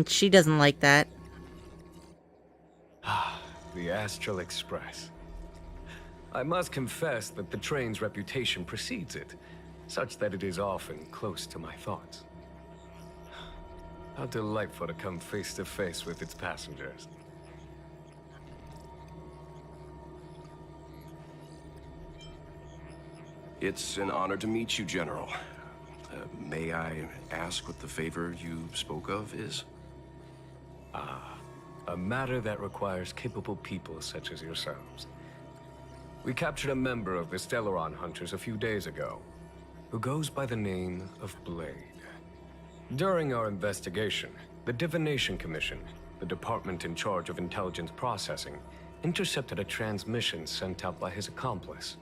A: She doesn't like that.
L: The Astral Express. I must confess that the train's reputation precedes it, such that it is often close to my thoughts. How delightful to come face to face with its passengers.
J: It's an honor to meet you, General. May I ask what the favor you spoke of is?
L: A matter that requires capable people such as yourselves. We captured a member of the Stellaron Hunters a few days ago, who goes by the name of Blade. During our investigation, the Divination Commission, the department in charge of intelligence processing, intercepted a transmission sent out by his accomplice,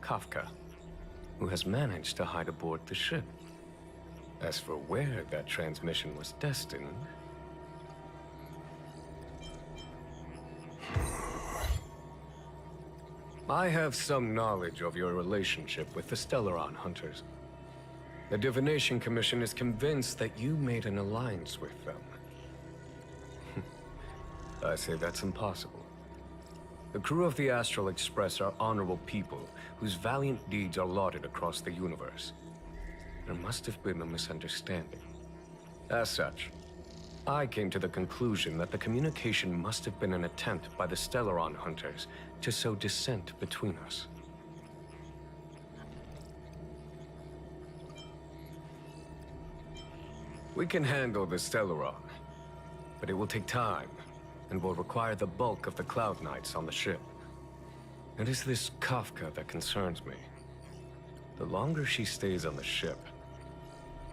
L: Kafka, who has managed to hide aboard the ship. As for where that transmission was destined... I have some knowledge of your relationship with the Stellaron Hunters. The Divination Commission is convinced that you made an alliance with them. I say that's impossible. The crew of the Astral Express are honorable people whose valiant deeds are lauded across the universe. There must have been a misunderstanding. As such, I came to the conclusion that the communication must have been an attempt by the Stellaron Hunters to sow dissent between us. We can handle the Stellaron, but it will take time and will require the bulk of the Cloud Knights on the ship. It is this Kafka that concerns me. The longer she stays on the ship,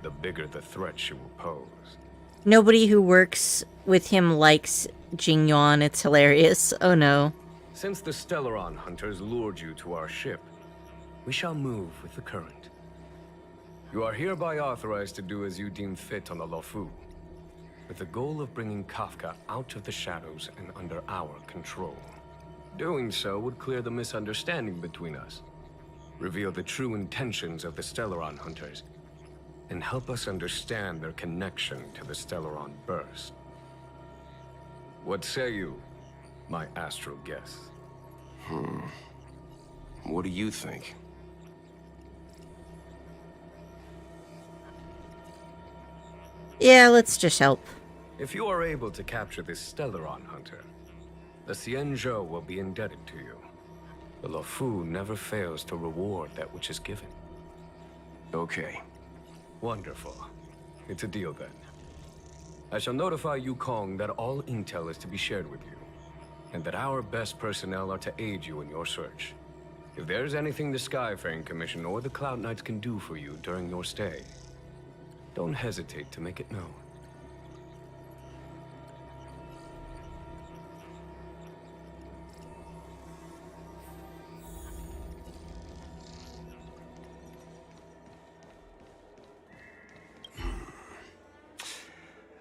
L: the bigger the threat she will pose.
A: Nobody who works with him likes Jing Yuan. It's hilarious. Oh no.
L: Since the Stellaron Hunters lured you to our ship, we shall move with the current. You are hereby authorized to do as you deem fit on the Law Fu, with the goal of bringing Kafka out of the shadows and under our control. Doing so would clear the misunderstanding between us, reveal the true intentions of the Stellaron Hunters, and help us understand their connection to the Stellaron Burst. What say you, my astral guest?
J: What do you think?
A: Yeah, let's just help.
L: If you are able to capture this Stellaron Hunter, the Xianzhou will be indebted to you. The Law Fu never fails to reward that which is given.
J: Okay.
L: Wonderful. It's a deal then. I shall notify Yukong that all intel is to be shared with you, and that our best personnel are to aid you in your search. If there's anything the Skyfaring Commission or the Cloud Knights can do for you during your stay, don't hesitate to make it known.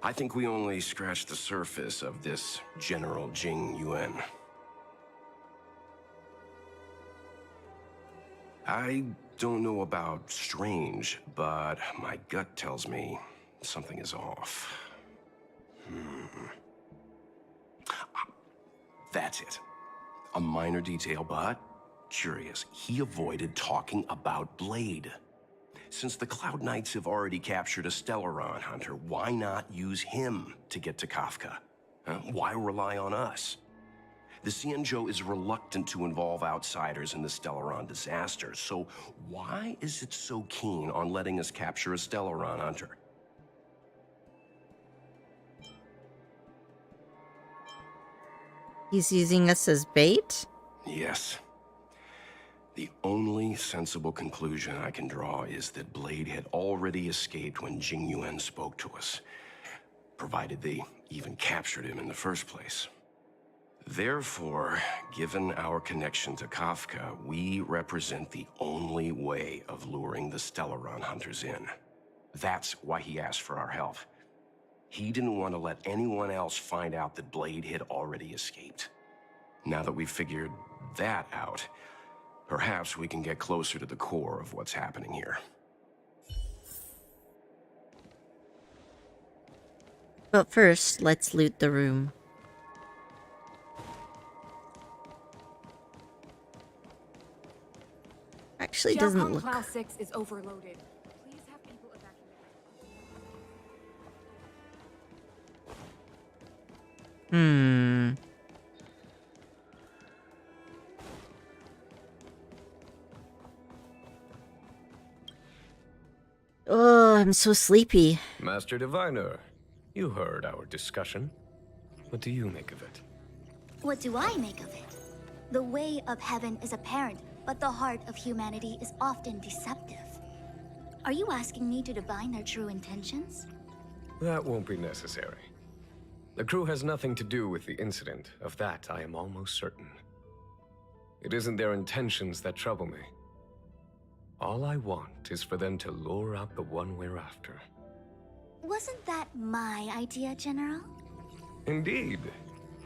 J: I think we only scratched the surface of this General Jing Yuan. I don't know about strange, but my gut tells me something is off. That's it. A minor detail, but curious. He avoided talking about Blade. Since the Cloud Knights have already captured a Stellaron Hunter, why not use him to get to Kafka? Why rely on us? The Xianzhou is reluctant to involve outsiders in the Stellaron disaster, so why is it so keen on letting us capture a Stellaron Hunter?
A: He's using us as bait?
J: Yes. The only sensible conclusion I can draw is that Blade had already escaped when Jing Yuan spoke to us, provided they even captured him in the first place. Therefore, given our connection to Kafka, we represent the only way of luring the Stellaron hunters in. That's why he asked for our help. He didn't want to let anyone else find out that Blade had already escaped. Now that we've figured that out, perhaps we can get closer to the core of what's happening here.
A: But first, let's loot the room. Actually, doesn't look...
T: Class 6 is overloaded. Please have people evacuate.
A: Oh, I'm so sleepy.
L: Master Diviner, you heard our discussion. What do you make of it?
E: What do I make of it? The way of heaven is apparent, but the heart of humanity is often deceptive. Are you asking me to divine their true intentions?
L: That won't be necessary. The crew has nothing to do with the incident. Of that, I am almost certain. It isn't their intentions that trouble me. All I want is for them to lure out the one we're after.
E: Wasn't that my idea, General?
L: Indeed.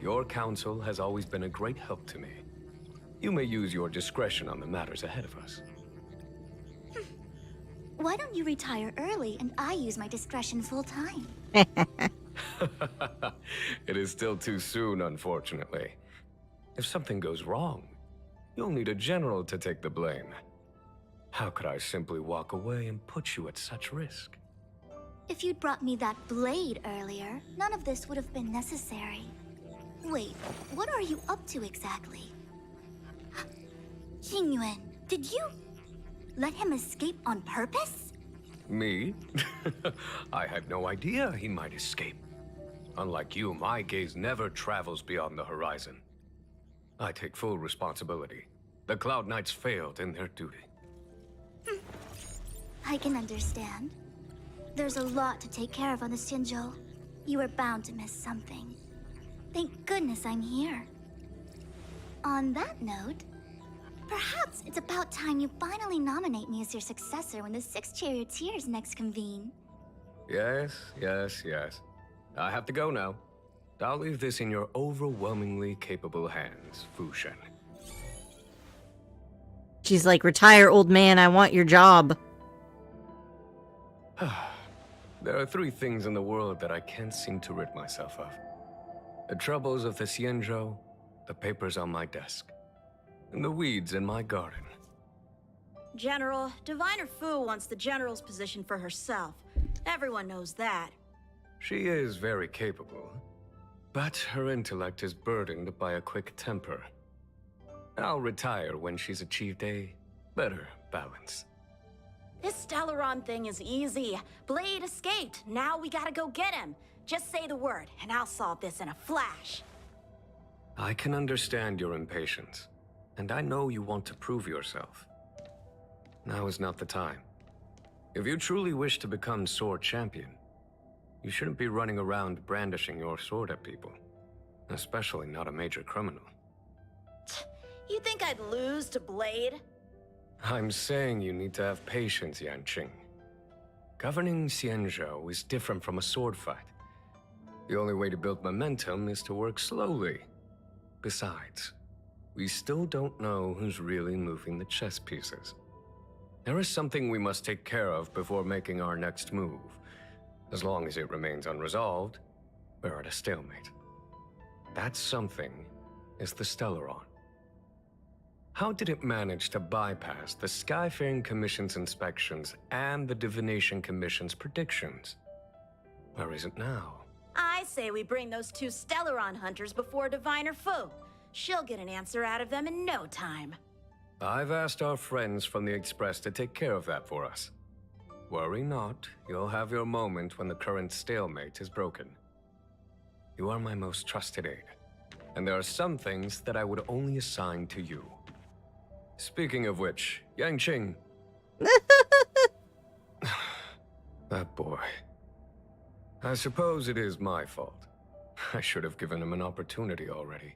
L: Your counsel has always been a great help to me. You may use your discretion on the matters ahead of us.
E: Why don't you retire early and I use my discretion full time?
L: It is still too soon, unfortunately. If something goes wrong, you'll need a general to take the blame. How could I simply walk away and put you at such risk?
E: If you'd brought me that blade earlier, none of this would have been necessary. Wait, what are you up to exactly? Xingyuan, did you let him escape on purpose?
L: Me? I had no idea he might escape. Unlike you, my gaze never travels beyond the horizon. I take full responsibility. The Cloud Knights failed in their duty.
E: I can understand. There's a lot to take care of on the Xinzhou. You were bound to miss something. Thank goodness I'm here. On that note, perhaps it's about time you finally nominate me as your successor when the 6 charioteers next convene.
L: Yes. I have to go now. I'll leave this in your overwhelmingly capable hands, Fu Shen.
A: She's like, retire, old man, I want your job.
L: There are 3 things in the world that I can't seem to rid myself of. The troubles of the Xianzhou, the papers on my desk, and the weeds in my garden.
M: General, Diviner Fu wants the General's position for herself. Everyone knows that.
L: She is very capable, but her intellect is burdened by a quick temper. I'll retire when she's achieved a better balance.
M: This Stellaron thing is easy. Blade escaped. Now we gotta go get him. Just say the word, and I'll solve this in a flash.
L: I can understand your impatience, and I know you want to prove yourself. Now is not the time. If you truly wish to become sword champion, you shouldn't be running around brandishing your sword at people, especially not a major criminal.
M: You think I'd lose to Blade?
L: I'm saying you need to have patience, Yanqing. Governing Xianzhou is different from a sword fight. The only way to build momentum is to work slowly. Besides, we still don't know who's really moving the chess pieces. There is something we must take care of before making our next move. As long as it remains unresolved, we're at a stalemate. That something is the Stellaron. How did it manage to bypass the Skyfaring Commission's inspections and the Divination Commission's predictions? Where is it now?
M: I say we bring those 2 Stellaron hunters before Diviner Fu. She'll get an answer out of them in no time.
L: I've asked our friends from the Express to take care of that for us. Worry not, you'll have your moment when the current stalemate is broken. You are my most trusted aide. and there are some things that I would only assign to you. Speaking of which, Yangqing. That boy. I suppose it is my fault. I should have given him an opportunity already.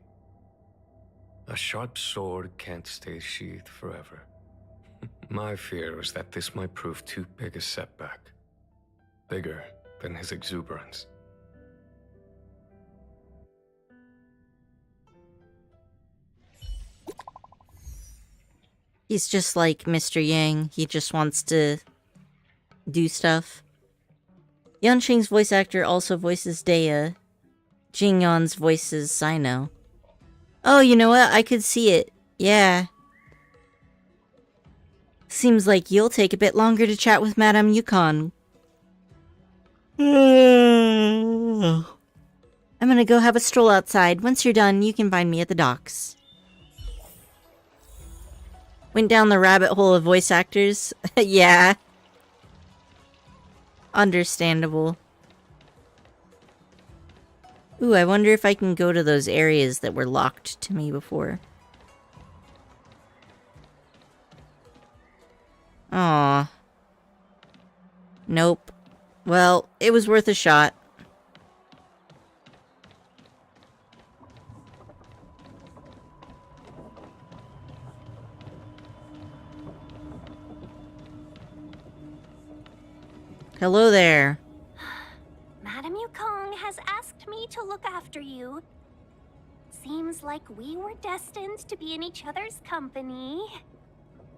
L: A sharp sword can't stay sheathed forever. My fear was that this might prove too big a setback. Bigger than his exuberance.
A: He's just like Mr. Yang. He just wants to do stuff. Yanqing's voice actor also voices Dea. Jingyon's voices Sino. Oh, you know what? I could see it. Yeah. Seems like you'll take a bit longer to chat with Madame Yukon. I'm gonna go have a stroll outside. Once you're done, you can find me at the docks. Went down the rabbit hole of voice actors. Yeah. Understandable. Ooh, I wonder if I can go to those areas that were locked to me before. Aw. Nope. Well, it was worth a shot. Hello there.
Q: Madame Yukong has asked me to look after you. Seems like we were destined to be in each other's company.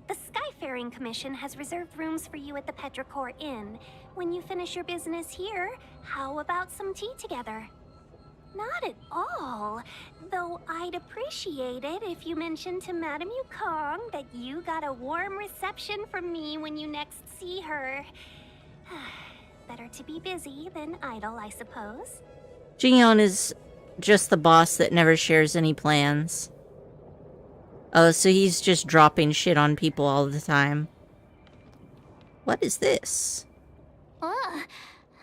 Q: The Skyfaring Commission has reserved rooms for you at the Petrichor Inn. When you finish your business here, how about some tea together? Not at all. Though I'd appreciate it if you mentioned to Madame Yukong that you got a warm reception from me when you next see her. Better to be busy than idle, I suppose.
A: Jingyon is just the boss that never shares any plans. Oh, so he's just dropping shit on people all the time. What is this?
B: Ugh,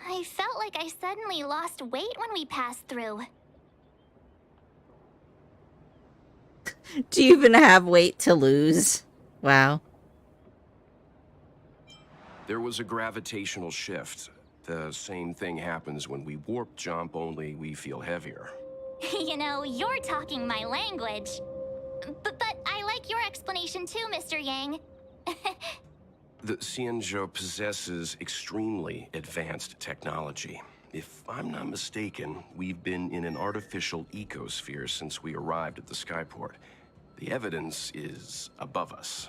B: I felt like I suddenly lost weight when we passed through.
A: Do you even have weight to lose? Wow.
J: There was a gravitational shift. The same thing happens when we warp jump, only we feel heavier.
B: You know, you're talking my language. But I like your explanation too, Mr. Yang.
J: The Xianzhou possesses extremely advanced technology. If I'm not mistaken, we've been in an artificial ecosphere since we arrived at the skyport. The evidence is above us.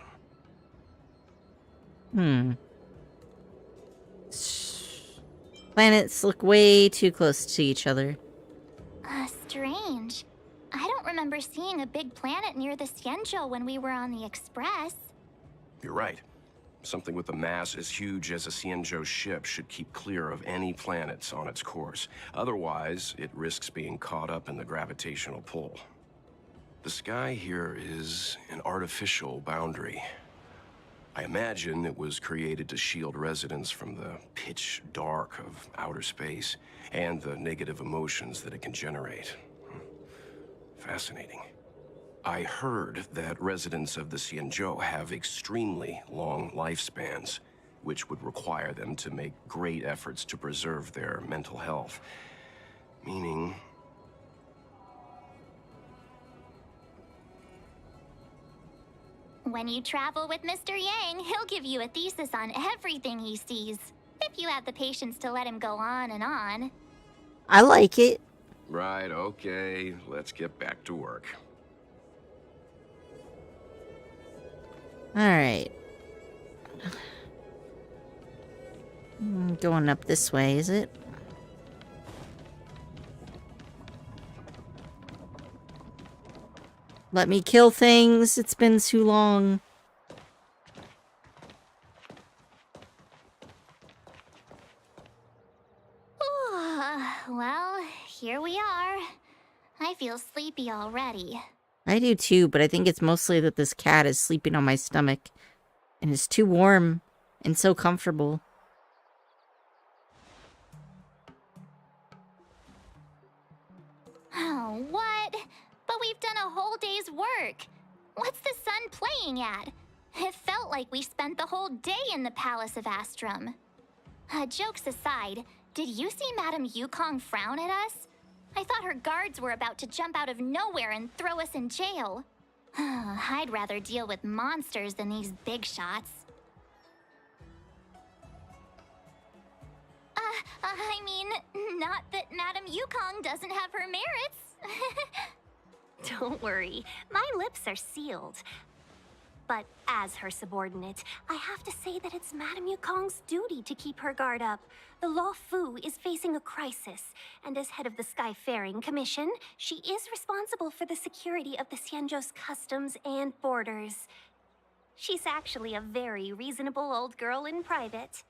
A: Planets look way too close to each other.
B: Strange. I don't remember seeing a big planet near the Xianzhou when we were on the Express.
J: You're right. Something with a mass as huge as a Xianzhou ship should keep clear of any planets on its course. Otherwise, it risks being caught up in the gravitational pull. The sky here is an artificial boundary. I imagine it was created to shield residents from the pitch dark of outer space and the negative emotions that it can generate. Fascinating. I heard that residents of the Xianzhou have extremely long lifespans, which would require them to make great efforts to preserve their mental health. Meaning...
B: When you travel with Mr. Yang, he'll give you a thesis on everything he sees. If you have the patience to let him go on and on.
A: I like it.
J: Right, okay. Let's get back to work.
A: Alright. Going up this way, is it? Let me kill things. It's been too long.
B: Well, here we are. I feel sleepy already.
A: I do too, but I think it's mostly that this cat is sleeping on my stomach. And it's too warm and so comfortable.
B: Oh, what? we've done a whole day's work. What's the sun playing at? It felt like we spent the whole day in the Palace of Astrum. Jokes aside, did you see Madame Yukong frown at us? I thought her guards were about to jump out of nowhere and throw us in jail. I'd rather deal with monsters than these big shots. I mean, not that Madame Yukong doesn't have her merits.
Q: Don't worry, my lips are sealed. But as her subordinate, I have to say that it's Madame Yukong's duty to keep her guard up. The Law Fu is facing a crisis, and as head of the Skyfaring Commission, she is responsible for the security of the Xianzhou's customs and borders. She's actually a very reasonable old girl in private.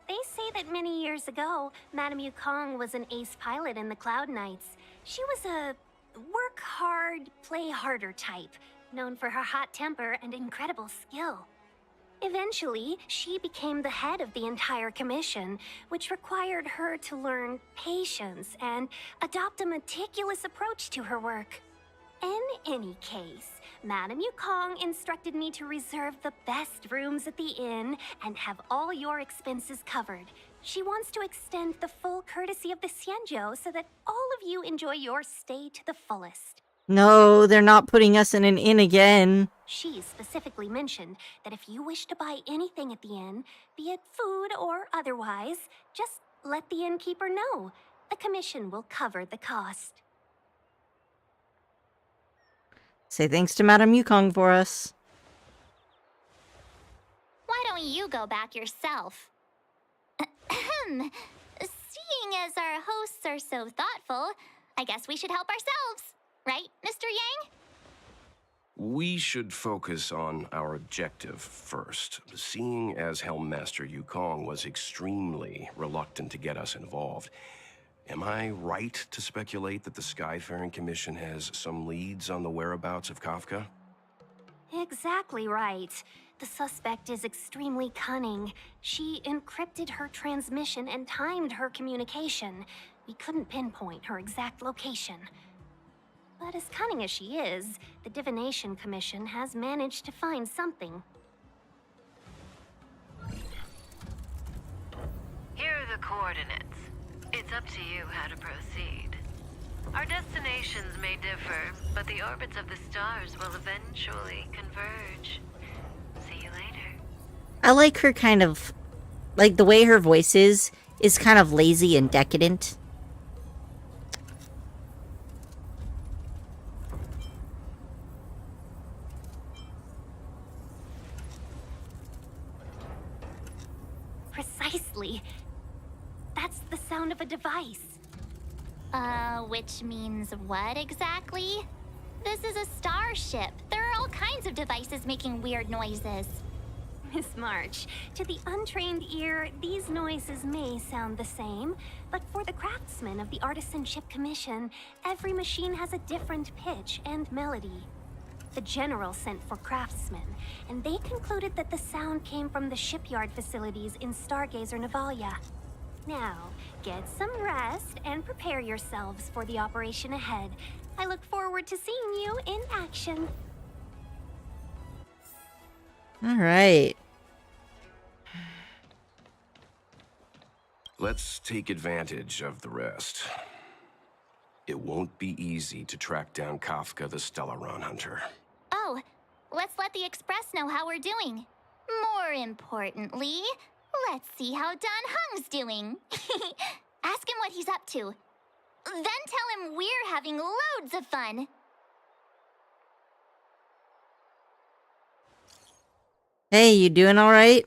Q: They say that many years ago, Madame Yukong was an ace pilot in the Cloud Knights. She was a work hard, play harder type, known for her hot temper and incredible skill. Eventually, she became the head of the entire commission, which required her to learn patience and adopt a meticulous approach to her work. In any case, Madame Yukong instructed me to reserve the best rooms at the inn and have all your expenses covered. She wants to extend the full courtesy of the Xianzhou so that all of you enjoy your stay to the fullest.
A: No, they're not putting us in an inn again.
Q: She specifically mentioned that if you wish to buy anything at the inn, be it food or otherwise, just let the innkeeper know. The commission will cover the cost.
A: Say thanks to Madame Yukong for us.
B: Why don't you go back yourself? Seeing as our hosts are so thoughtful, I guess we should help ourselves. Right, Mr. Yang?
J: We should focus on our objective first. Seeing as Helmmaster Yukong was extremely reluctant to get us involved, am I right to speculate that the Skyfaring Commission has some leads on the whereabouts of Kafka?
Q: Exactly right. The suspect is extremely cunning. She encrypted her transmission and timed her communication. We couldn't pinpoint her exact location. But as cunning as she is, the Divination Commission has managed to find something.
G: Here are the coordinates. It's up to you how to proceed. Our destinations may differ, but the orbits of the stars will eventually converge. See you later.
A: I like her kind of... like, the way her voice is kind of lazy and decadent.
Q: Precisely. That's the sound of a device.
B: Which means what exactly? This is a starship. There are all kinds of devices making weird noises.
Q: Miss March, to the untrained ear, these noises may sound the same, but for the craftsmen of the Artisanship Commission, every machine has a different pitch and melody. The General sent for craftsmen, and they concluded that the sound came from the shipyard facilities in Stargazer Navalia. Now, get some rest and prepare yourselves for the operation ahead. I look forward to seeing you in action.
A: All right.
J: Let's take advantage of the rest. It won't be easy to track down Kafka the Stellaron Hunter.
B: Oh, let's let the Express know how we're doing. More importantly, let's see how Don Hung's doing. Ask him what he's up to. Then tell him we're having loads of fun.
A: Hey, you doing all right?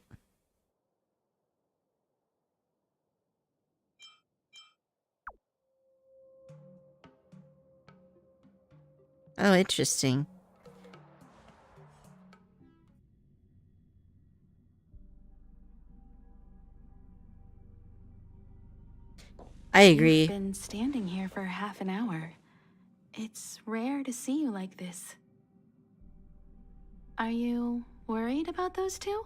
A: Oh, interesting. I agree.
D: You've been standing here for half an hour. It's rare to see you like this. Are you worried about those two?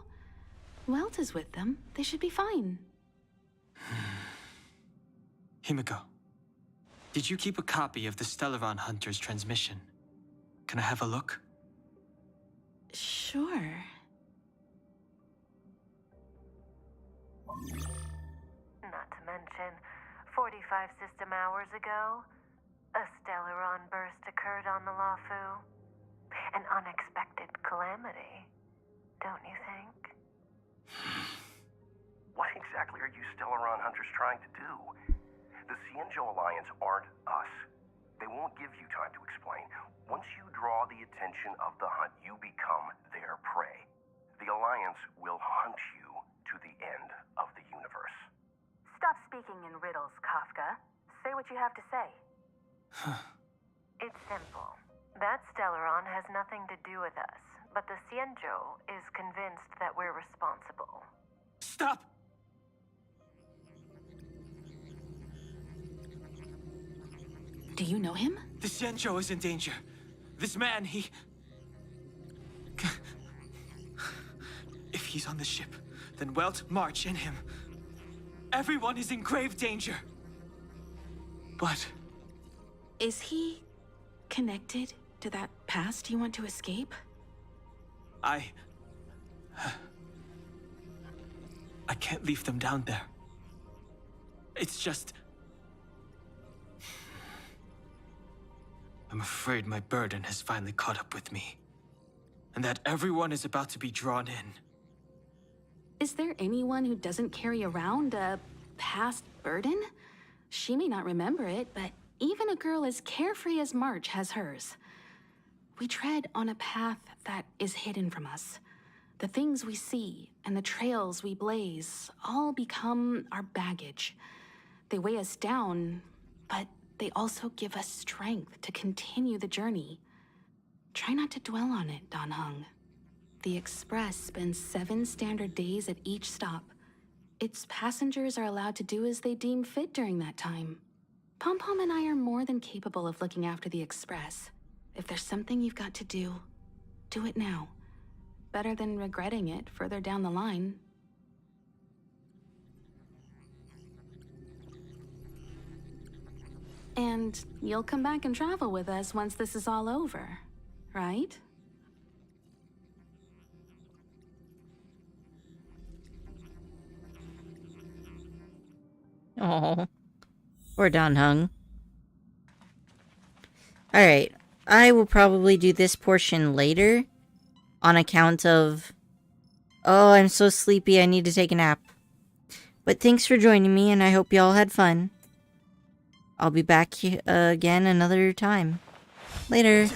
D: Welt is with them. They should be fine.
C: Himiko, did you keep a copy of the Stellaron Hunter's transmission? Can I have a look?
D: Sure.
G: Not to mention, 45 system hours ago, a Stellaron burst occurred on the Lafu. An unexpected calamity, don't you think?
U: What exactly are you Stellaron hunters trying to do? The Xianzhou Alliance aren't us. They won't give you time to explain. Once you draw the attention of the hunt, you become their prey. The Alliance will hunt you to the end of the universe.
G: Stop speaking in riddles, Kafka. Say what you have to say. It's simple. That Stellaron has nothing to do with us, but the Xianzhou is convinced that we're responsible.
C: Stop!
D: Do you know him?
C: The Xianzhou is in danger. This man, he... If he's on the ship, then Welt, March, and him. Everyone is in grave danger. But...
D: Is he connected to that past you want to escape?
C: I can't leave them down there. It's just... I'm afraid my burden has finally caught up with me. And that everyone is about to be drawn in.
D: Is there anyone who doesn't carry around a past burden? She may not remember it, but even a girl as carefree as March has hers. We tread on a path that is hidden from us. The things we see and the trails we blaze all become our baggage. They weigh us down, but they also give us strength to continue the journey. Try not to dwell on it, Dan Heng. The Express spends 7 standard days at each stop. Its passengers are allowed to do as they deem fit during that time. Pom Pom and I are more than capable of looking after the Express. If there's something you've got to do it now. Better than regretting it further down the line. And you'll come back and travel with us once this is all over, right?
A: Oh, poor Dan Heng. Alright, I will probably do this portion later on account of... Oh, I'm so sleepy, I need to take a nap. But thanks for joining me, and I hope you all had fun. I'll be back again another time. Later.